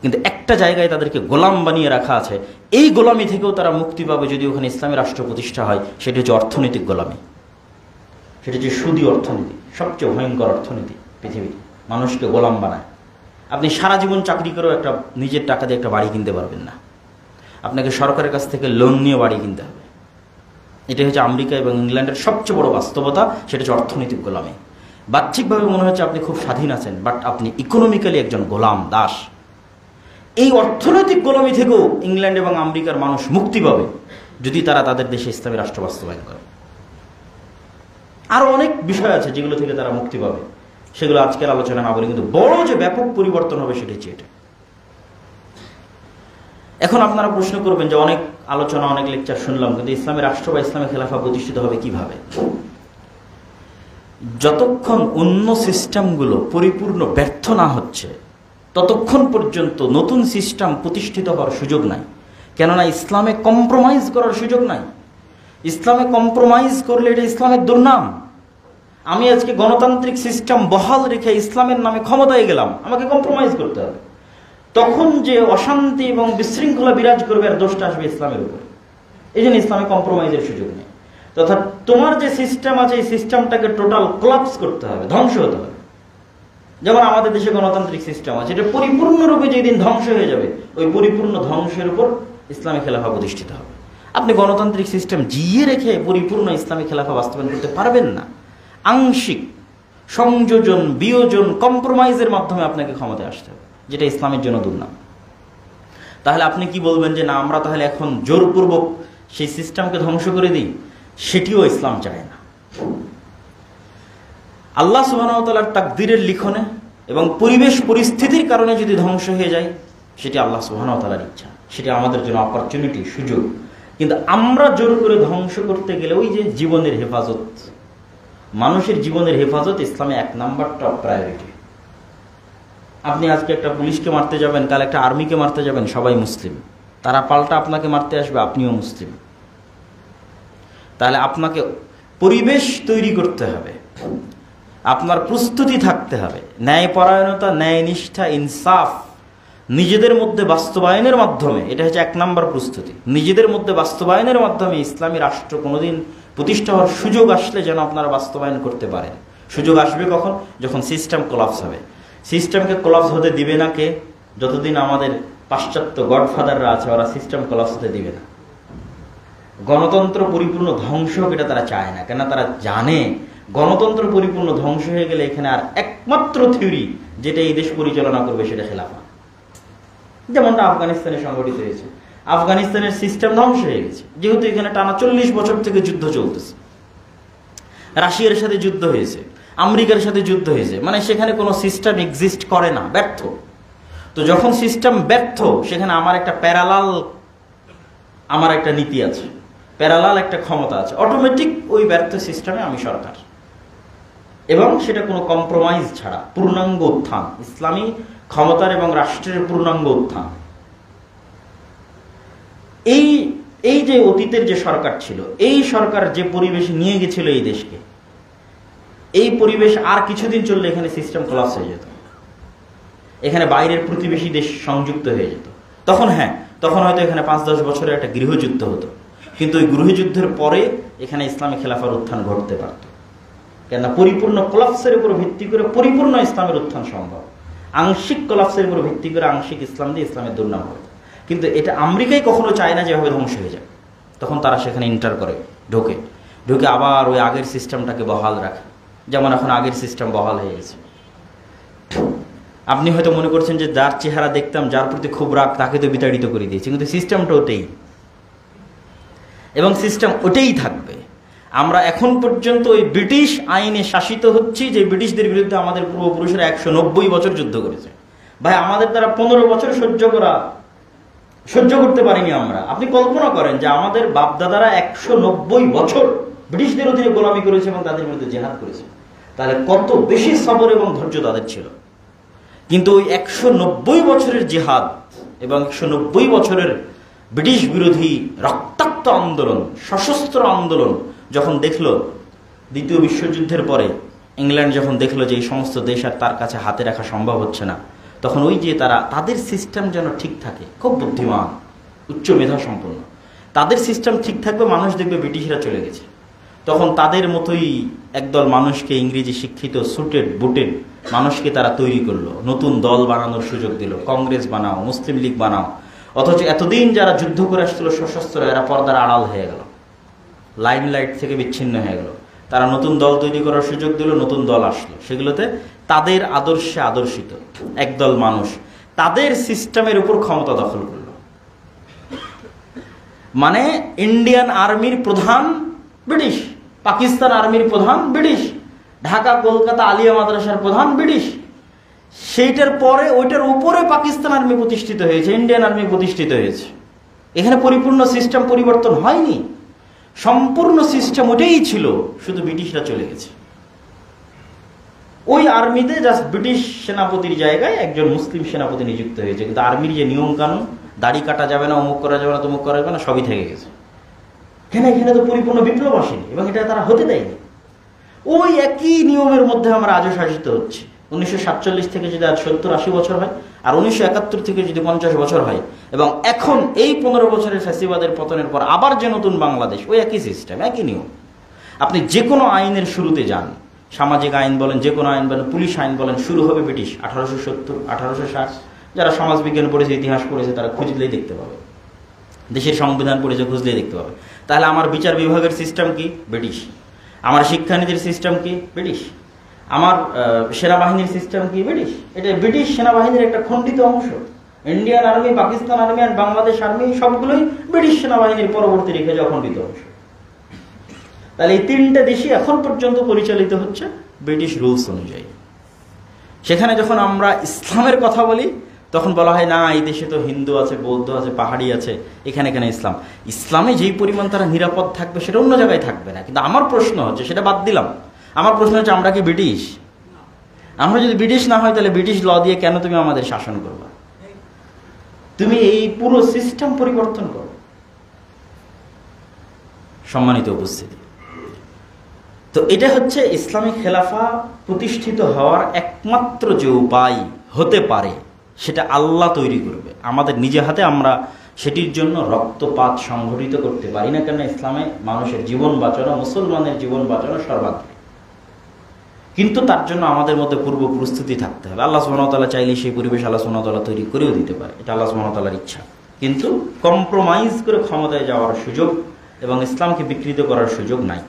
কিন্তু একটা জায়গায় তাদেরকে গোলাম বানিয়ে রাখা আছে। এই গোলামি থেকেও তারা মুক্তি পাবে যদি ওখানে ইসলামী রাষ্ট্র প্রতিষ্ঠা হয়, সেটি হচ্ছে অর্থনৈতিক গোলামি। সেটা যে সুদী অর্থনীতি, সবচেয়ে ভয়ঙ্কর অর্থনীতি পৃথিবীর, মানুষকে গোলাম বানায়। আপনি সারা জীবন চাকরি করেও একটা নিজের টাকা দিয়ে একটা বাড়ি কিনতে পারবেন না, আপনাকে সরকারের কাছ থেকে লোন নিয়ে বাড়ি কিনতে হবে। এটাই হচ্ছে আমেরিকা এবং ইংল্যান্ডের সবচেয়ে বড় বাস্তবতা, সেটা হচ্ছে অর্থনৈতিক গোলামি। বাহ্যিকভাবে মনে হচ্ছে আপনি খুব স্বাধীন আছেন, বাট আপনি ইকোনমিক্যালি একজন গোলাম, দাস। এই অর্থনৈতিক গোলামি থেকেও ইংল্যান্ড এবং আমেরিকার মানুষ মুক্তি পাবে যদি তারা তাদের দেশে ইসলামী রাষ্ট্র বাস্তবায়ন করে। আরও অনেক বিষয় আছে যেগুলো থেকে তারা মুক্তি পাবে, সেগুলো আজকের আলোচনা না বলে, কিন্তু বড় যে ব্যাপক পরিবর্তন হবে সেটা হচ্ছে এটা। এখন আপনারা প্রশ্ন করবেন যে অনেক আলোচনা, অনেক লেকচার শুনলাম, কিন্তু ইসলামী রাষ্ট্র বা ইসলামী খেলাফা প্রতিষ্ঠিত হবে কিভাবে? যতক্ষণ অন্য সিস্টেমগুলো পরিপূর্ণ ব্যর্থ না হচ্ছে ততক্ষণ পর্যন্ত নতুন সিস্টেম প্রতিষ্ঠিত হওয়ার সুযোগ নাই। কেননা ইসলামে কম্প্রোমাইজ করার সুযোগ নাই। ইসলামে কম্প্রোমাইজ করলে এটা ইসলামের দুর্নাম। আমি আজকে গণতান্ত্রিক সিস্টেম বহাল রেখে ইসলামের নামে ক্ষমতায় গেলাম, আমাকে কম্প্রোমাইজ করতে হবে। তখন যে অশান্তি এবং বিশৃঙ্খলা বিরাজ করবে আর দোষটা আসবে ইসলামের উপরে। এই জন্য ইসলামে কম্প্রোমাইজের সুযোগ নেই। তথা তোমার যে সিস্টেম আছে এই সিস্টেমটাকে টোটাল কোলাপস করতে হবে, ধ্বংস হতে হবে। যেমন আমাদের দেশে গণতান্ত্রিক সিস্টেম আছে, এটা পরিপূর্ণরূপে যেদিন ধ্বংস হয়ে যাবে ওই পরিপূর্ণ ধ্বংসের উপর ইসলামী খেলাফা প্রতিষ্ঠিত হবে। আপনি গণতান্ত্রিক সিস্টেম জিয়ে রেখে পরিপূর্ণ ইসলামী খেলাফা বাস্তবায়ন করতে পারবেন না। আংশিক সংযোজন, বিয়োজন, কম্প্রোমাইজের মাধ্যমে আপনাকে ক্ষমতায় আসতে হবে, যেটা ইসলামের জন্য দুর্নাম। তাহলে আপনি কি বলবেন যে না, আমরা তাহলে এখন জোরপূর্বক সেই সিস্টেমকে ধ্বংস করে দিই? সেটিও ইসলাম চায় না। আল্লাহ সুবহানাহু ওয়া তাআলার তাকদীরের লিখনে এবং পরিবেশ পরিস্থিতির কারণে যদি ধ্বংস হয়ে যায় সেটি আল্লাহ সুবহানাহু ওয়া তাআলার ইচ্ছা, সেটি আমাদের জন্য অপরচুনিটি, সুযোগ। কিন্তু আমরা জোর করে ধ্বংস করতে গেলে ওই যে জীবনের হেফাজত, মানুষের জীবনের হেফাজত ইসলামে 1 নাম্বার টপ প্রায়োরিটি। আপনি আজকে একটা পুলিশকে মারতে যাবেন, কাল একটা আর্মিকে মারতে যাবেন, সবাই মুসলিম, তারা পাল্টা আপনাকে মারতে আসবে, আপনিও মুসলিম। তাহলে আপনাকে পরিবেশ তৈরি করতে হবে, আপনার প্রস্তুতি থাকতে হবে, ন্যায়পরায়ণতা, ন্যায়নিষ্ঠা, ইনসাফ নিজেদের মধ্যে বাস্তবায়নের মাধ্যমে, এটা হচ্ছে 1 নাম্বার প্রস্তুতি। নিজেদের মধ্যে বাস্তবায়নের মাধ্যমে ইসলামী রাষ্ট্র কোনোদিন প্রতিষ্ঠা হওয়ার সুযোগ আসলে যেন আপনারা বাস্তবায়ন করতে পারেন। সুযোগ আসবে কখন? যখন সিস্টেম কোলাপস হবে। সিস্টেমকে কোলাপস হতে দিবে না কে? যতদিন আমাদের পাশ্চাত্য গডফাদাররা আছে ওরা সিস্টেম কোলাপস হতে দিবে না। গণতন্ত্র পরিপূর্ণ ধ্বংস হোক এটা তারা চায় না, কেন তারা জানে গণতন্ত্র পরিপূর্ণ ধ্বংস হয়ে গেলে এখানে আর একমাত্র থিওরি যেটা এই দেশ পরিচালনা করবে সেটা খেলাফা। যেমনটা আফগানিস্তানে সংগঠিত হয়েছে, আফগানিস্তানের সিস্টেম ধ্বংস হয়ে গেছে, যেহেতু এখানে টানা 40 বছর থেকে যুদ্ধ চলতেছে। রাশিয়ার সাথে যুদ্ধ হয়েছে, আমেরিকার সাথে যুদ্ধ হয়েছে, মানে সেখানে কোনো সিস্টেম এক্সিস্ট করে না, ব্যর্থ। তো যখন সিস্টেম ব্যর্থ, সেখানে আমার একটা প্যারালাল, আমার একটা নীতি আছে, প্যারালাল একটা ক্ষমতা আছে, অটোমেটিক ওই ব্যর্থ সিস্টেমে আমি সরকার, এবং সেটা কোনো কম্প্রোমাইজ ছাড়া পূর্ণাঙ্গ উত্থান, ইসলামী ক্ষমতার এবং রাষ্ট্রের পূর্ণাঙ্গ উত্থান। এই যে অতীতের যে সরকার ছিল, এই সরকার যে পরিবেশ নিয়ে গেছিল এই দেশকে, এই পরিবেশ আর কিছুদিন চললে এখানে সিস্টেম কোলাপস হয়ে যেত, এখানে বাইরের প্রতিবেশী দেশ সংযুক্ত হয়ে যেত। তখন হ্যাঁ, তখন হয়তো এখানে 5-10 বছরের একটা গৃহযুদ্ধ হতো, কিন্তু ওই গৃহযুদ্ধের পরে এখানে ইসলামী খেলাফার উত্থান ঘটতে পারত। কেননা পরিপূর্ণ কোলাপসের উপর ভিত্তি করে পরিপূর্ণ ইসলামের উত্থান সম্ভব, আংশিক কোলাপসের উপর ভিত্তি করে আংশিক ইসলাম দিয়ে ইসলামের দুর্নাম হবে। কিন্তু এটা আমেরিকাই কখনো চায় না যেভাবে ধ্বংস হয়ে যায়। তখন তারা সেখানে এন্টার করে, ঢুকে আবার ওই আগের সিস্টেমটাকে বহাল রাখে। যেমন এখন আগের সিস্টেম বহাল হয়ে গেছে। আপনি হয়তো মনে করছেন যে যার চেহারা দেখতাম, যার প্রতি খুব রাগ, তাকে তো বিতাড়িত করে দিয়েছে, কিন্তু সিস্টেমটা ওটাই, এবং সিস্টেম ওটাই থাকবে। আমরা এখন পর্যন্ত ওই ব্রিটিশ আইনে শাসিত হচ্ছি, যে ব্রিটিশদের বিরুদ্ধে আমাদের পূর্বপুরুষেরা 190 বছর যুদ্ধ করেছে। ভাই, আমাদের দ্বারা 15 বছর সহ্য করতে পারিনি আমরা। আপনি কল্পনা করেন যে আমাদের বাপদাদারা 190 বছর ব্রিটিশদের অধীনে গোলামি করেছে এবং তাদের বিরুদ্ধে জেহাদ করেছে, তাহলে কত বেশি সবর এবং ধৈর্য তাদের ছিল। কিন্তু ওই 190 বছরের জেহাদ এবং 190 বছরের ব্রিটিশ বিরোধী রক্তাক্ত আন্দোলন, সশস্ত্র আন্দোলন যখন দেখলো দ্বিতীয় বিশ্বযুদ্ধের পরে, ইংল্যান্ড যখন দেখলো যে এই সমস্ত দেশ আর তার কাছে হাতে রাখা সম্ভব হচ্ছে না, তখন ওই যে তাদের সিস্টেম যেন ঠিক থাকে, খুব বুদ্ধিমান, উচ্চ মেধা সম্পন্ন, তাদের সিস্টেম ঠিক থাকবে, মানুষ দেখবে ব্রিটিশরা চলে গেছে, তখন তাদের মতোই একদল মানুষকে, ইংরেজি শিক্ষিত সুটেড বুটেড মানুষকে তারা তৈরি করলো, নতুন দল বানানোর সুযোগ দিল, কংগ্রেস বানাও, মুসলিম লীগ বানাও। অথচ এতদিন যারা যুদ্ধ করে আসছিল সশস্ত্র, এরা পর্দার আড়াল হয়ে গেল, লাইমলাইট থেকে বিচ্ছিন্ন হয়ে গেল। তারা নতুন দল তৈরি করার সুযোগ দিল, নতুন দল আসলো, সেগুলোতে তাদের আদর্শে আদর্শিত একদল মানুষ তাদের সিস্টেমের উপর ক্ষমতা দখল করলো। মানে ইন্ডিয়ান আর্মির প্রধান ব্রিটিশ, পাকিস্তান আর্মির প্রধান ব্রিটিশ, ঢাকা কলকাতা আলিয়া মাদ্রাসার প্রধান ব্রিটিশ। সেইটার পরে ওইটার উপরে পাকিস্তান আর্মি প্রতিষ্ঠিত হয়েছে, ইন্ডিয়ান আর্মি প্রতিষ্ঠিত হয়েছে। এখানে পরিপূর্ণ সিস্টেম পরিবর্তন হয়নি, সম্পূর্ণ সিস্টেম ওটাই ছিল, শুধু ব্রিটিশরা চলে গেছে। ওই আর্মিতে জাস্ট ব্রিটিশ সেনাপতির জায়গায় একজন মুসলিম সেনাপতি নিযুক্ত হয়েছে, কিন্তু আর্মির যে নিয়ম কানুন, দাড়ি কাটা যাবে না, অমুক করা যাবে না, তমুক করা যাবে না, সবই থেকে গেছে। এখানে তো পরিপূর্ণ বিপ্লব আসেনি এবং এটা তারা হতে দেয়নি। ওই একই নিয়মের মধ্যে আমরা আজও শাসিত হচ্ছি। 1947 থেকে যদি আজ 70-80 বছর হয়, আর 1971 থেকে যদি 50 বছর হয়, এবং এখন এই 15 বছরের ফ্যাসিবাদের পতনের পর আবার যে নতুন বাংলাদেশ, ওই একই সিস্টেম, একই নিয়ম। আপনি যে কোনো আইনের শুরুতে যান, সামাজিক আইন বলেন, যে কোনো আইন বলেন, পুলিশ আইন বলেন, শুরু হবে ব্রিটিশ 1870, 1860। যারা সমাজবিজ্ঞান পড়েছে, ইতিহাস পড়েছে, তারা খুঁজলেই দেখতে পাবে, দেশের সংবিধান পড়েছে, খুঁজলেই দেখতে পাবে। তাহলে আমার বিচার বিভাগের সিস্টেম কি? ব্রিটিশ। আমার শিক্ষানীতির সিস্টেম কি? ব্রিটিশ। আমার সেনাবাহিনীর সিস্টেম কি? ব্রিটিশ। এটা ব্রিটিশ সেনাবাহিনীর একটা খণ্ডিত অংশ। ইন্ডিয়ান আর্মি, পাকিস্তান আর্মি আর বাংলাদেশ আর্মি সবগুলোই ব্রিটিশ সেনাবাহিনীর পরবর্তী রেখে যাওয়া খণ্ডিত অংশ। তাহলে এই তিনটা দেশই এখন পর্যন্ত পরিচালিত হচ্ছে ব্রিটিশ রুলস অনুযায়ী। সেখানে যখন আমরা ইসলামের কথা বলি, তখন বলা হয় না, এই দেশে তো হিন্দু আছে, বৌদ্ধ আছে, পাহাড়ি আছে, এখানে ইসলাম। ইসলামে যেই পরিমাণ তারা নিরাপদ থাকবে সেটা অন্য জায়গায় থাকবে না। কিন্তু আমার প্রশ্ন হচ্ছে, সেটা বাদ দিলাম, আমার প্রশ্ন হচ্ছে, আমরা কি ব্রিটিশ? আমরা যদি ব্রিটিশ না হয়, তাহলে ব্রিটিশ ল দিয়ে কেন তুমি আমাদের শাসন করবা? তুমি এই পুরো সিস্টেম পরিবর্তন করো। সম্মানিত উপস্থিতি, তো এটা হচ্ছে ইসলামী খেলাফা প্রতিষ্ঠিত হওয়ার একমাত্র যে উপায় হতে পারে, সেটা আল্লাহ তৈরি করবে। আমাদের নিজে হাতে আমরা সেটির জন্য রক্তপাত সংঘটিত করতে পারি না, কেন ইসলামে মানুষের জীবন বাঁচানো, মুসলমানের জীবন বাঁচানো সর্বাগ্রে। কিন্তু তার জন্য আমাদের মধ্যে পূর্ব প্রস্তুতি থাকতে হবে। আল্লাহ সুবহানাহু ওয়া তাআলা চাইলে সেই পরিবেশ আল্লাহ সুবহানাহু ওয়া তাআলা তৈরি করেও দিতে পারে, এটা আল্লাহ সুবহানাহু ওয়া তাআলার ইচ্ছা। কিন্তু কম্প্রোমাইজ করে ক্ষমতায় যাওয়ার সুযোগ এবং ইসলামকে বিকৃত করার সুযোগ নাই।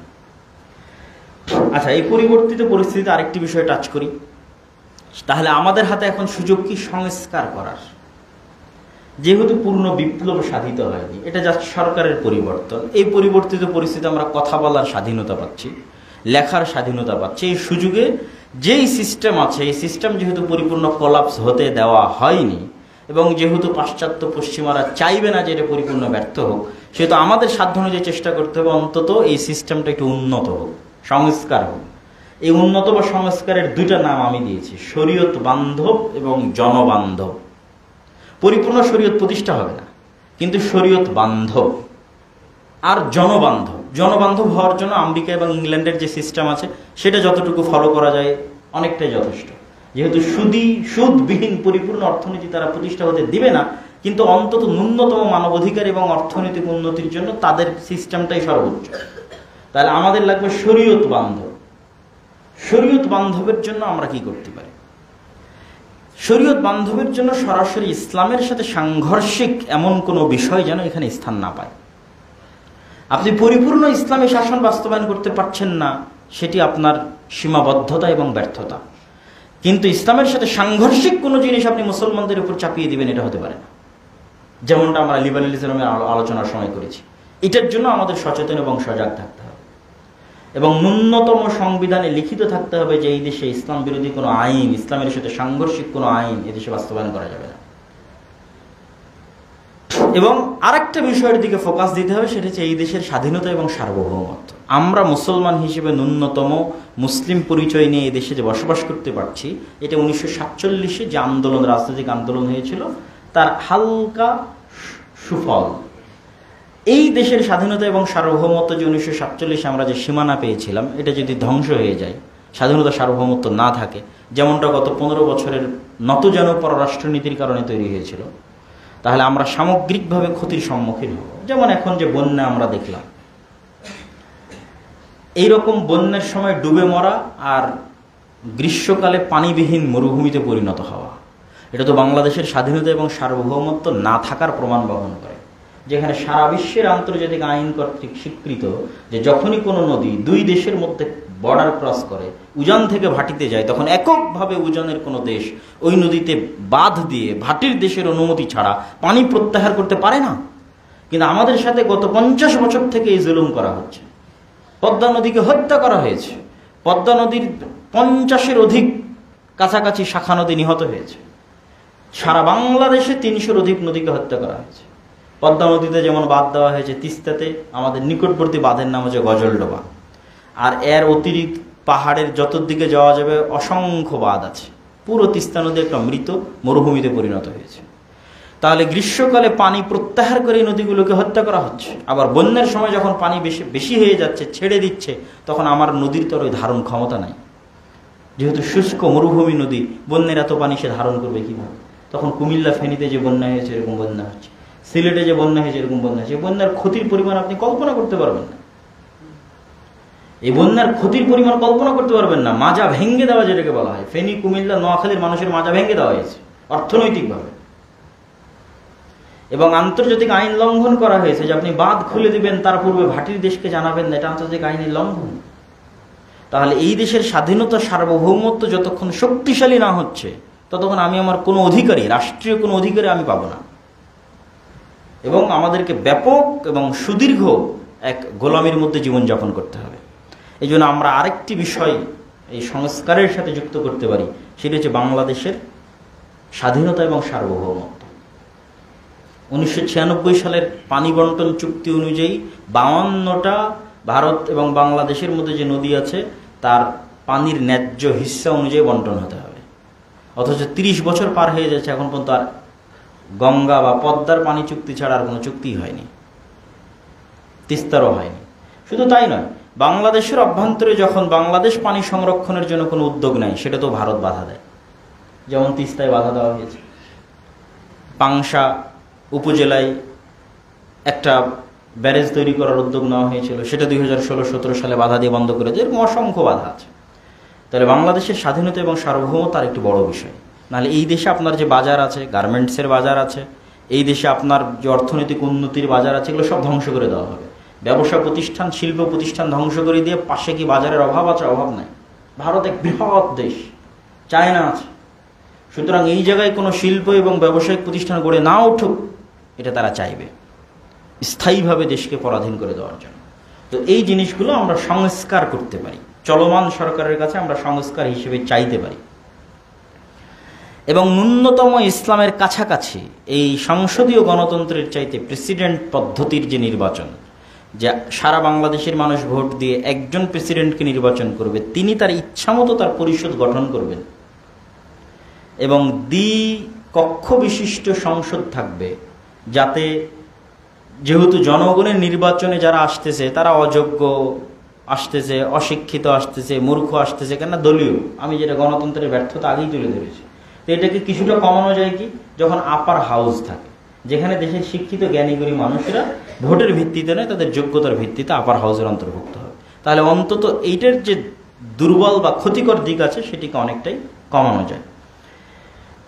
আচ্ছা, এই পরিবর্তিত পরিস্থিতিতে আরেকটি বিষয় টাচ করি। তাহলে আমাদের হাতে এখন সুযোগ কি সংস্কার করার? যেহেতু পূর্ণ বিপ্লব সাধিত হয়নি, এটা জাস্ট সরকারের পরিবর্তন। এই পরিবর্তিত পরিস্থিতিতে আমরা কথা বলার স্বাধীনতা পাচ্ছি, লেখার স্বাধীনতা পাচ্ছি। এই সুযোগে যেই সিস্টেম আছে, এই সিস্টেম যেহেতু পরিপূর্ণ কোলাপস হতে দেওয়া হয়নি, এবং যেহেতু পাশ্চাত্য পশ্চিমারা চাইবে না যে এটা পরিপূর্ণ ব্যর্থ হোক, সেহেতু আমাদের সাধ্য অনুযায়ী চেষ্টা করতে হবে অন্তত এই সিস্টেমটা একটু উন্নত হোক, সংস্কার হোক। এই উন্নত বা সংস্কারের দুইটা নাম আমি দিয়েছি, শরীয়ত বান্ধব এবং জনবান্ধব। পরিপূর্ণ শরীয়ত প্রতিষ্ঠা হবে না, কিন্তু শরীয়ত বান্ধব আর জনবান্ধব। জনবান্ধব হওয়ার জন্য আমেরিকা এবং ইংল্যান্ডের যে সিস্টেম আছে, সেটা যতটুকু ফলো করা যায় অনেকটাই যথেষ্ট। যেহেতু সুদবিহীন পরিপূর্ণ অর্থনীতি তারা প্রতিষ্ঠা হতে দিবে না, কিন্তু অন্তত ন্যূনতম মানবাধিকার এবং অর্থনৈতিক উন্নতির জন্য তাদের সিস্টেমটাই সর্বোচ্চ। তাহলে আমাদের লাগবে শরীয়ত বান্ধব। শরীয়ত বান্ধবের জন্য আমরা কি করতে পারি? শরীয়ত বান্ধবের জন্য সরাসরি ইসলামের সাথে সাংঘর্ষিক এমন কোনো বিষয় যেন এখানে স্থান না পায়। আপনি পরিপূর্ণ ইসলামী শাসন বাস্তবায়ন করতে পারছেন না, সেটি আপনার সীমাবদ্ধতা এবং ব্যর্থতা। কিন্তু ইসলামের সাথে সাংঘর্ষিক কোনো জিনিস আপনি মুসলমানদের উপর চাপিয়ে দিবেন, এটা হতে পারে না। যেমনটা আমরা লিবারালিজমের আলোচনার সময় করেছি। এটার জন্য আমাদের সচেতন এবং সজাগ থাকতে হবে, এবং ন্যূনতম সংবিধানে লিখিত থাকতে হবে যে এই দেশে ইসলাম বিরোধী কোনো আইন, ইসলামের সাথে সাংঘর্ষিক কোনো আইন এদেশে বাস্তবায়ন করা যাবে না। এবং আরেকটা বিষয়ের দিকে ফোকাস দিতে হবে, সেটা হচ্ছে এই দেশের স্বাধীনতা এবং সার্বভৌমত্ব। আমরা মুসলমান হিসেবে ন্যূনতম মুসলিম পরিচয় নিয়ে এই দেশে যে বসবাস করতে পারছি, এটা 1947-এ যে আন্দোলন, রাজনৈতিক আন্দোলন হয়েছিল, তার হালকা সুফল। এই দেশের স্বাধীনতা এবং সার্বভৌমত্ব যে 1947-এ আমরা যে সীমানা পেয়েছিলাম, এটা যদি ধ্বংস হয়ে যায়, স্বাধীনতা সার্বভৌমত্ব না থাকে, যেমনটা গত 15 বছরের নতজানু পররাষ্ট্রনীতির কারণে তৈরি হয়েছিল, তাহলে আমরা সামগ্রিকভাবে ক্ষতির সম্মুখীন হব। যেমন এখন যে বন্যা আমরা দেখলাম, এইরকম বন্যার সময় ডুবে মরা আর গ্রীষ্মকালে পানিবিহীন মরুভূমিতে পরিণত হওয়া, এটা তো বাংলাদেশের স্বাধীনতা এবং সার্বভৌমত্ব না থাকার প্রমাণ বহন করে। যেখানে সারা বিশ্বের আন্তর্জাতিক আইন কর্তৃক স্বীকৃত যে যখনই কোনো নদী দুই দেশের মধ্যে বর্ডার ক্রস করে, উজান থেকে ভাটিতে যায়, তখন এককভাবে উজানের কোনো দেশ ওই নদীতে বাঁধ দিয়ে ভাটির দেশের অনুমতি ছাড়া পানি প্রত্যাহার করতে পারে না। কিন্তু আমাদের সাথে গত 50 বছর থেকে এই জুলুম করা হচ্ছে। পদ্মা নদীকে হত্যা করা হয়েছে, পদ্মা নদীর 50-এর অধিক কাছাকাছি শাখা নদী নিহত হয়েছে, সারা বাংলাদেশে 300-র অধিক নদীকে হত্যা করা হয়েছে। পদ্মা নদীতে যেমন বাঁধ দেওয়া হয়েছে, তিস্তাতে আমাদের নিকটবর্তী বাঁধের নাম হচ্ছে গজলডোবা, আর এর অতিরিক্ত পাহাড়ের যতদিকে যাওয়া যাবে অসংখ্য বাঁধ আছে। পুরো তিস্তা নদী একটা মৃত মরুভূমিতে পরিণত হয়েছে। তাহলে গ্রীষ্মকালে পানি প্রত্যাহার করে এই নদীগুলোকে হত্যা করা হচ্ছে, আবার বন্যার সময় যখন পানি বেশি হয়ে যাচ্ছে, ছেড়ে দিচ্ছে, তখন আমার নদীর তোর ওই ধারণ ক্ষমতা নাই। যেহেতু শুষ্ক মরুভূমি নদী, বন্যার এত পানি সে ধারণ করবে কীভাবে? তখন কুমিল্লা ফেনীতে যে বন্যা হয়েছে এরকম বন্যা হচ্ছে, সিলেটে যে বন্যা হয়েছে এরকম বন্যা হচ্ছে। বন্যার ক্ষতির পরিমাণ আপনি কল্পনা করতে পারবেন না। এই বন্যার ক্ষতির পরিমাণ কল্পনা করতে পারবেন না। মাজা ভেঙে দেওয়া যেটাকে বলা হয়, ফেনী, কুমিল্লা, নোয়াখালীর মানুষের মাজা ভেঙে দেওয়া হয়েছে অর্থনৈতিকভাবে, এবং আন্তর্জাতিক আইন লঙ্ঘন করা হয়েছে যে আপনি বাঁধ খুলে দিবেন, তার পূর্বে ভাটির দেশকে জানাবেন না, এটা আন্তর্জাতিক আইনের লঙ্ঘন। তাহলে এই দেশের স্বাধীনতা সার্বভৌমত্ব যতক্ষণ শক্তিশালী না হচ্ছে, ততক্ষণ আমি আমার কোনো অধিকারী, রাষ্ট্রীয় কোনো অধিকারী আমি পাবো না, এবং আমাদেরকে ব্যাপক এবং সুদীর্ঘ এক গোলামির মধ্যে জীবনযাপন করতে হবে। এই জন্য আমরা আরেকটি বিষয় এই সংস্কারের সাথে যুক্ত করতে পারি, সেটি হচ্ছে বাংলাদেশের স্বাধীনতা এবং সার্বভৌমত্ব। 1996 সালের পানি বন্টন চুক্তি অনুযায়ী 52টা ভারত এবং বাংলাদেশের মধ্যে যে নদী আছে তার পানির ন্যায্য হিস্সা অনুযায়ী বন্টন হতে হবে। অথচ 30 বছর পার হয়ে যাচ্ছে, এখন পর্যন্ত আর গঙ্গা বা পদ্মার পানি চুক্তি ছাড়া আর কোনো চুক্তিই হয়নি, তিস্তারও হয়নি। শুধু তাই নয়, বাংলাদেশের অভ্যন্তরে যখন বাংলাদেশ পানি সংরক্ষণের জন্য কোনো উদ্যোগ নেয়, সেটা তো ভারত বাধা দেয়। যেমন তিস্তায় বাধা দেওয়া হয়েছে, পাংশা উপজেলায় একটা ব্যারেজ তৈরি করার উদ্যোগ নেওয়া হয়েছিল, সেটা 2016-17 সালে বাধা দিয়ে বন্ধ করে দেয়। এরকম অসংখ্য বাধা আছে। তাহলে বাংলাদেশের স্বাধীনতা এবং সার্বভৌমত্ব তার একটি বড় বিষয়। নাহলে এই দেশে আপনার যে বাজার আছে, গার্মেন্টসের বাজার আছে, এই দেশে আপনার যে অর্থনৈতিক উন্নতির বাজার আছে, এগুলো সব ধ্বংস করে দেওয়া হবে। ব্যবসা প্রতিষ্ঠান, শিল্প প্রতিষ্ঠান ধ্বংস করে দিয়ে পাশে কি বাজারের অভাব আছে? অভাব নাই। ভারত এক বৃহৎ দেশ, চায়না আছে। সুতরাং এই জায়গায় কোনো শিল্প এবং ব্যবসায়িক প্রতিষ্ঠান গড়ে না উঠুক, এটা তারা চাইবে স্থায়ীভাবে দেশকে পরাধীন করে দেওয়ার জন্য। তো এই জিনিসগুলো আমরা সংস্কার করতে পারি, চলমান সরকারের কাছে আমরা সংস্কার হিসেবে চাইতে পারি। এবং ন্যূনতম ইসলামের কাছাকাছি এই সংসদীয় গণতন্ত্রের চাইতে প্রেসিডেন্ট পদ্ধতির যে নির্বাচন, যে সারা বাংলাদেশের মানুষ ভোট দিয়ে একজন প্রেসিডেন্টকে নির্বাচন করবে, তিনি তার ইচ্ছামতো তার পরিষদ গঠন করবেন, এবং দ্বিকক্ষ বিশিষ্ট সংসদ থাকবে, যাতে যেহেতু জনগণের নির্বাচনে যারা আসতেছে তারা অযোগ্য আসতেছে, অশিক্ষিত আসতেছে, মূর্খ আসতেছে, কেননা দলীয়, আমি যেটা গণতন্ত্রের ব্যর্থতা আগেই তুলে ধরেছি। তো এটাকে কিছুটা কমানো যায় কি, যখন আপার হাউস থাকে, যেখানে দেশের শিক্ষিত জ্ঞানীগুণী মানুষেরা ভোটের ভিত্তিতে নয়, তাদের যোগ্যতার ভিত্তিতে আপার হাউসের অন্তর্ভুক্ত হবে। তাহলে অন্তত এইটার যে দুর্বল বা ক্ষতিকর দিক আছে সেটিকে অনেকটাই কমানো যায়।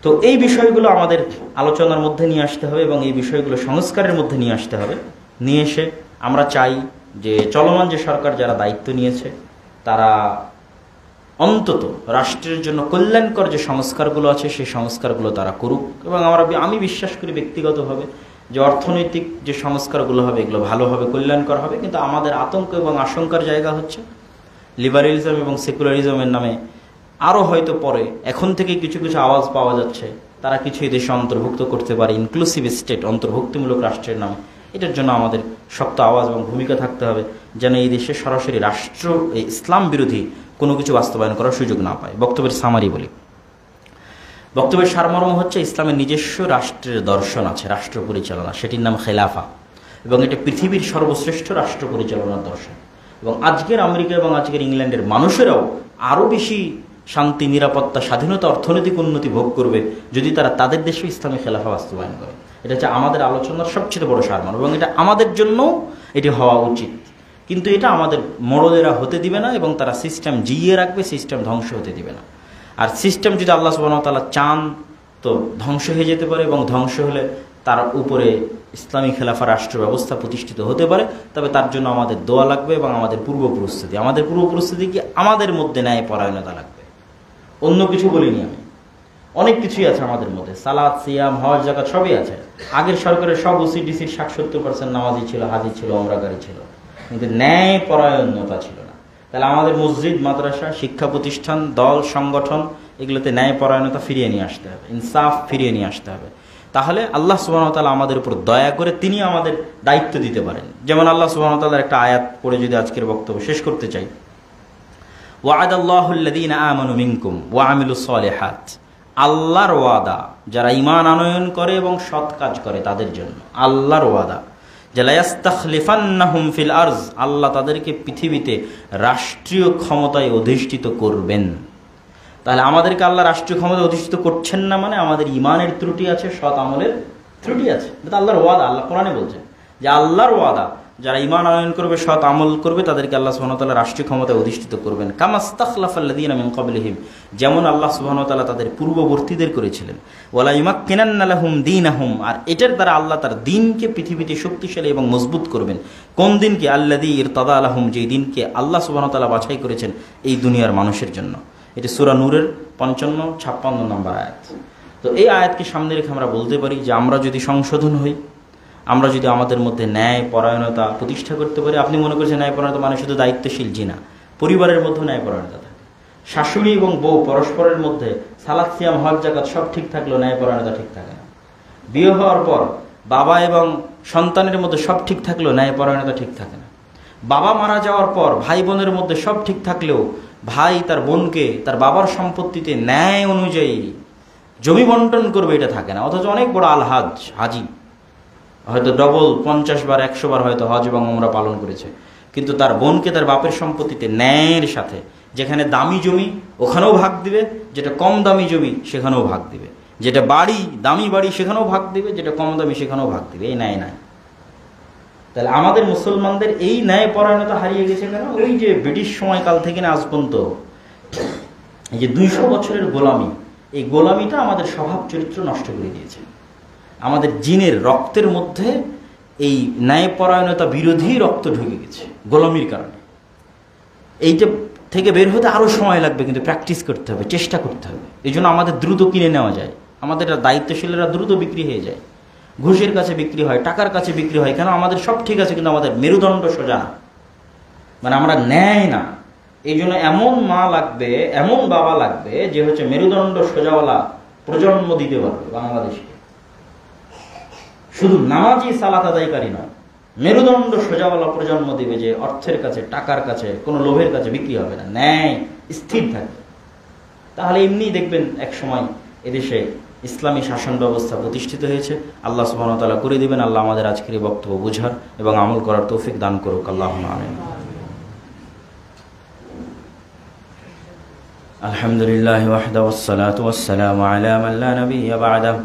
তো এই বিষয়গুলো আমাদের আলোচনার মধ্যে নিয়ে আসতে হবে এবং এই বিষয়গুলো সংস্কারের মধ্যে নিয়ে আসতে হবে। নিয়ে এসে আমরা চাই যে চলমান যে সরকার যারা দায়িত্ব নিয়েছে তারা অন্তত রাষ্ট্রের জন্য কল্যাণকর যে সংস্কারগুলো আছে সেই সংস্কারগুলো তারা করুক। এবং আমি বিশ্বাস করি ব্যক্তিগতভাবে যে অর্থনৈতিক যে সংস্কারগুলো হবে এগুলো ভালো হবে, কল্যাণকর হবে। কিন্তু আমাদের আতঙ্ক এবং আশঙ্কার জায়গা হচ্ছে লিবারেলিজম এবং সেকুলারিজমের নামে আরও হয়তো পরে, এখন থেকে কিছু কিছু আওয়াজ পাওয়া যাচ্ছে তারা কিছু এই দেশে অন্তর্ভুক্ত করতে পারে, ইনক্লুসিভ স্টেট, অন্তর্ভুক্তিমূলক রাষ্ট্রের নামে। এটার জন্য আমাদের শক্ত আওয়াজ এবং ভূমিকা থাকতে হবে, যেন এই দেশে সরাসরি রাষ্ট্র এই ইসলাম বিরোধী কোনো কিছু বাস্তবায়ন করার সুযোগ না পায়। বক্তব্যের সামারি বলি, বক্তব্যের সারমর্ম হচ্ছে ইসলামের নিজস্ব রাষ্ট্রের দর্শন আছে, রাষ্ট্র পরিচালনা, সেটির নাম খেলাফা, এবং এটা পৃথিবীর সর্বশ্রেষ্ঠ রাষ্ট্র পরিচালনার দর্শন। এবং আজকের আমেরিকা এবং আজকের ইংল্যান্ডের মানুষেরাও আরও বেশি শান্তি, নিরাপত্তা, স্বাধীনতা, অর্থনৈতিক উন্নতি ভোগ করবে যদি তারা তাদের দেশে ইসলামী খেলাফা বাস্তবায়ন করে। এটা হচ্ছে আমাদের আলোচনার সবচেয়ে বড় সারমর্ম, এবং এটা আমাদের জন্য এটি হওয়া উচিত। কিন্তু এটা আমাদের মোড়লেরা হতে দিবে না, এবং তারা সিস্টেম জিইয়ে রাখবে, সিস্টেম ধ্বংস হতে দিবে না। আর সিস্টেম যদি আল্লাহ সুবহানাহু ওয়া তাআলা চান তো ধ্বংস হয়ে যেতে পারে, এবং ধ্বংস হলে তার উপরে ইসলামী খেলাফা রাষ্ট্র ব্যবস্থা প্রতিষ্ঠিত হতে পারে। তবে তার জন্য আমাদের দোয়া লাগবে এবং আমাদের পূর্ব প্রস্তুতি। আমাদের পূর্ব প্রস্তুতি কি? আমাদের মধ্যে ন্যায় পরায়ণতা লাগবে। অন্য কিছু বলিনি আমি, অনেক কিছুই আছে আমাদের মধ্যে, সালাত, সিয়াম, হজ, যাকাত সবই আছে। আগের সরকারের সব ওসিডিসির 60-70% নামাজি ছিল, হাজি ছিল, ওমরাকারী ছিল, কিন্তু ন্যায় পরায়ণতা ছিল না। তাহলে আমাদের মসজিদ, মাদ্রাসা, শিক্ষা প্রতিষ্ঠান, দল, সংগঠন, এগুলোতে ন্যায় পরায়ণতা ফিরিয়ে নিয়ে আসতে হবে, ইনসাফ ফিরিয়ে নিয়ে আসতে হবে। তাহলে আল্লাহ সুবহানাহু ওয়া তাআলা আমাদের উপর দয়া করে তিনি আমাদের দায়িত্ব দিতে পারেন। যেমন আল্লাহ সুবহানাহু ওয়া তাআলার একটা আয়াত পড়ে যদি আজকের বক্তব্য শেষ করতে চাই, ওয়া'আদাল্লাহু আল্লাযীনা আমানু মিনকুম ওয়া আমিলুস সালিহাত, আল্লাহর ওয়াদা যারা ঈমান আনয়ন করে এবং সৎ কাজ করে তাদের জন্য আল্লাহর ওয়াদা, যে লা ইস্তাখলিফান্নাহুম ফিল আরজ, আল্লাহ তাদেরকে পৃথিবীতে রাষ্ট্রীয় ক্ষমতায় অধিষ্ঠিত করবেন। তাহলে আমাদেরকে আল্লাহ রাষ্ট্রীয় ক্ষমতায় অধিষ্ঠিত করছেন না মানে আমাদের ঈমানের ত্রুটি আছে, সৎ আমলের ত্রুটি আছে। এটা আল্লাহর ওয়াদা, আল্লাহ কোরআনে বলছেন যে আল্লাহর ওয়াদা যারা ঈমান আনয়ন করবে, সৎ আমল করবে, তাদেরকে আল্লাহ সুবহানাহু ওয়া তাআলা রাষ্ট্রীয় ক্ষমতায় অধিষ্ঠিত করবেন। কামাস্তাখলাফাল্লাযীনা মিন ক্বাবলিহিম, যেমন আল্লাহ সুবহানাহু ওয়া তাআলা তাদের পূর্ববর্তীদের করেছিলেন। ওয়ালা ইউমাক্কিনান্না লাহুম দীনাহুম, আর এটার দ্বারা আল্লাহ তার দ্বীনকে পৃথিবীতে শক্তিশালী এবং মজবুত করবেন। কোন দিনকে? আল্লাযী ইরতাদা লাহুম, যেই দিনকে আল্লাহ সুবহানাহু ওয়া তাআলা বাছাই করেছেন এই দুনিয়ার মানুষের জন্য। এটি সূরা নূরের 55-56 নম্বর আয়াত। তো এই আয়াতকে সামনে রেখে আমরা বলতে পারি যে আমরা যদি সংশোধন হই, আমরা যদি আমাদের মধ্যে ন্যায় পরায়ণতা প্রতিষ্ঠা করতে পারি। আপনি মনে করছেন ন্যায় পরায়ণতা মানে শুধু দায়িত্বশীল? জি না, পরিবারের মধ্যে ন্যায় পরায়ণতা থাকে। শাশুড়ি এবং বউ পরস্পরের মধ্যে সালাত, সিয়াম, হজ, যাকাত সব ঠিক থাকলেও ন্যায় পরায়ণতা ঠিক থাকে না। বিয়ে হওয়ার পর বাবা এবং সন্তানের মধ্যে সব ঠিক থাকলেও ন্যায় পরায়ণতা ঠিক থাকে না। বাবা মারা যাওয়ার পর ভাই বোনের মধ্যে সব ঠিক থাকলেও ভাই তার বোনকে তার বাবার সম্পত্তিতে ন্যায় অনুযায়ী জমি বন্টন করবে, এটা থাকে না। অথচ অনেক বড় আলহাজ, হাজি, হয়তো ডবল 50 বার 100 বার হয়তো হজ এবং উমরা পালন করেছে, কিন্তু তার বোনকে তার বাপের সম্পত্তিতে ন্যায়ের সাথে, যেখানে দামি জমি ওখানেও ভাগ দিবে, যেটা কম দামি জমি সেখানেও ভাগ দিবে, যেটা বাড়ি দামি বাড়ি সেখানেও ভাগ দিবে, যেটা কম দামি সেখানেও ভাগ দিবে। এই ন্যায় নাই। তাহলে আমাদের মুসলমানদের এই ন্যায় পরায়ণতা হারিয়ে গেছে কেন? ওই যে ব্রিটিশ সময়কাল থেকে না আজ পর্যন্ত এই যে 200 বছরের গোলামি, এই গোলামিটা আমাদের স্বভাব চরিত্র নষ্ট করে দিয়েছে। আমাদের জিনের রক্তের মধ্যে এই ন্যায়পরায়ণতা বিরোধী রক্ত ঢুকে গেছে গোলামির কারণে। এইটা থেকে বের হতে আরও সময় লাগবে, কিন্তু প্র্যাকটিস করতে হবে, চেষ্টা করতে হবে। এই জন্য আমাদের দ্রুত কিনে নেওয়া যায়, আমাদের দায়িত্বশীলেরা দ্রুত বিক্রি হয়ে যায়, ঘুষের কাছে বিক্রি হয়, টাকার কাছে বিক্রি হয়। কেন? আমাদের সব ঠিক আছে কিন্তু আমাদের মেরুদণ্ড সোজা না, মানে আমরা ন্যায় না। এই জন্য এমন মা লাগবে, এমন বাবা লাগবে যে হচ্ছে মেরুদণ্ড সোজাওয়ালা প্রজন্ম দিতে পারবে বাংলাদেশকে। শুধু নামাজি সালাত আদায়কারী নয়, মেরুদণ্ড সোজাওয়ালা প্রজন্ম দিবে, যে অর্থের কাছে, টাকার কাছে, কোনো লোভের কাছে বিক্রি হবে না, ন্যায় স্থির থাকবে। তাহলে এমনি দেখবেন এক সময় এদেশে ইসলামী শাসন ব্যবস্থা প্রতিষ্ঠিত হয়েছে। আল্লাহ সুবহানাহু ওয়া তাআলা করে দিবেন। আল্লাহ আমাদের আজকের এই বক্তব্য বুঝার এবং আমল করার তৌফিক দান করুক। আল্লাহুম্মা আমিন। আলহামদুলিল্লাহি ওয়াহদাহু ওয়াসসালাতু ওয়াসসালামু আলা মান লা নাবিয়্যা বা'দাহু।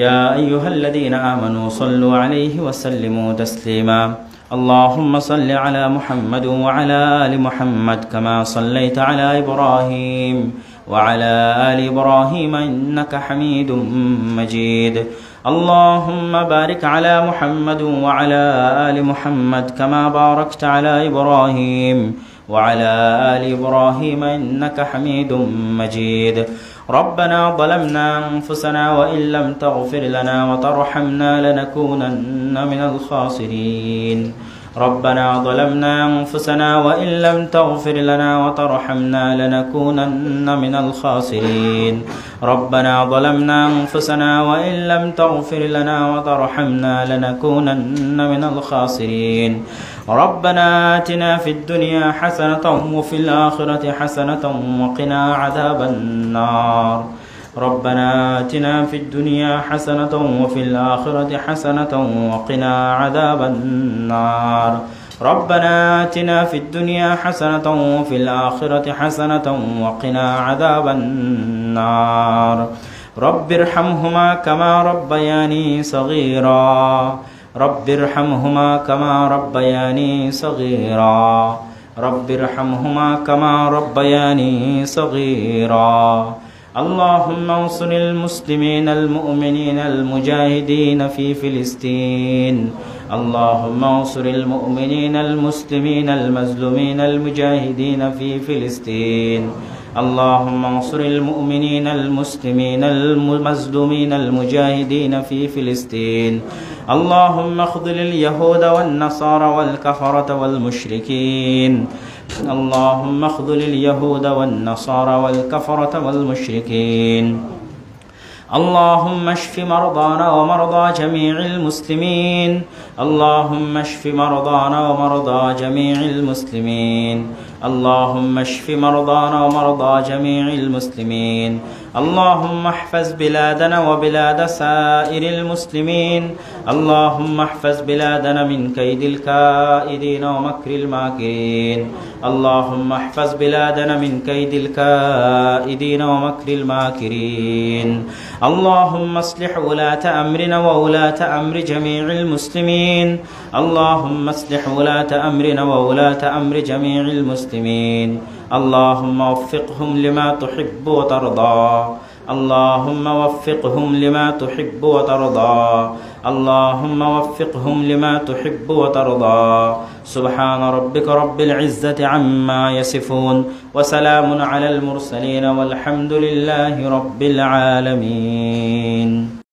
يا أيها الذين آمنوا صلوا عليه وسلموا تسليما. اللهم صل على محمد وعلى آل محمد كما صليت على إبراهيم وعلى آل إبراهيم إنك حميد مجيد. اللهم بارك على محمد وعلى آل محمد كما باركت على إبراهيم وعلى آل إبراهيم إنك حميد مجيد. ربنا ظلمنا أنفسنا وإن لم تغفر لنا وترحمنا لنكونن من الخاسرين. ربنا ظلمنا أنفسنا وإن لم تغفر لنا وترحمنا لنكونن من الخاسرين. ربنا ظلمنا أنفسنا وإن لم تغفر لنا وترحمنا لنكونن من الخاسرين. ربنا آتنا في الدنيا حسنة وفي الآخرة حسنة وقنا عذاب النار. ربنا آتنا في الدنيا حسنة وفي الآخرة حسنة وقنا عذاب النار. ربنا آتنا في الدنيا حسنة وفي الآخرة حسنة وقنا عذاب النار. رب ارحمهما كما ربياني صغيرا. رب ارحمهما كما ربياني صغيرا رب ارحمهما كما ربياني صغيرا اللهم انصر المسلمين المؤمنين المجاهدين في فلسطين اللهم انصر المؤمنين المسلمين المظلومين المجاهدين في فلسطين اللهم انصر المؤمنين المسلمين المظلومين المجاهدين في فلسطين اللهم اخذل اليهود والنصارى والكفرة والمشركين اللهم اخذل اليهود والنصارى والكفرة والمشركين اللهم اشف مرضانا ومرضى جميع المسلمين اللهم اشف مرضانا ومرضى جميع المسلمين اللهم اشف مرضانا ومرضى جميع المسلمين اللهم احفظ بلادنا وبلاد سائر المسلمين اللهم احفظ بلادنا من كيد الكائدين ومكر الماكرين اللهم احفظ بلادنا من كيد الكائدين ومكر الماكرين اللهم اصلح ولاة أمرنا وولاة أمر جميع المسلمين اللهم اصلح ولاة أمرنا وولاة أمر جميع المسلمين اللهم وفقهم لما تحب وترضى اللهم وفقهم لما تحب وترضى اللهم وفقهم لما تحب وترضى سبحان ربك رب العزة عما يصفون وسلام على المرسلين والحمد لله رب العالمين.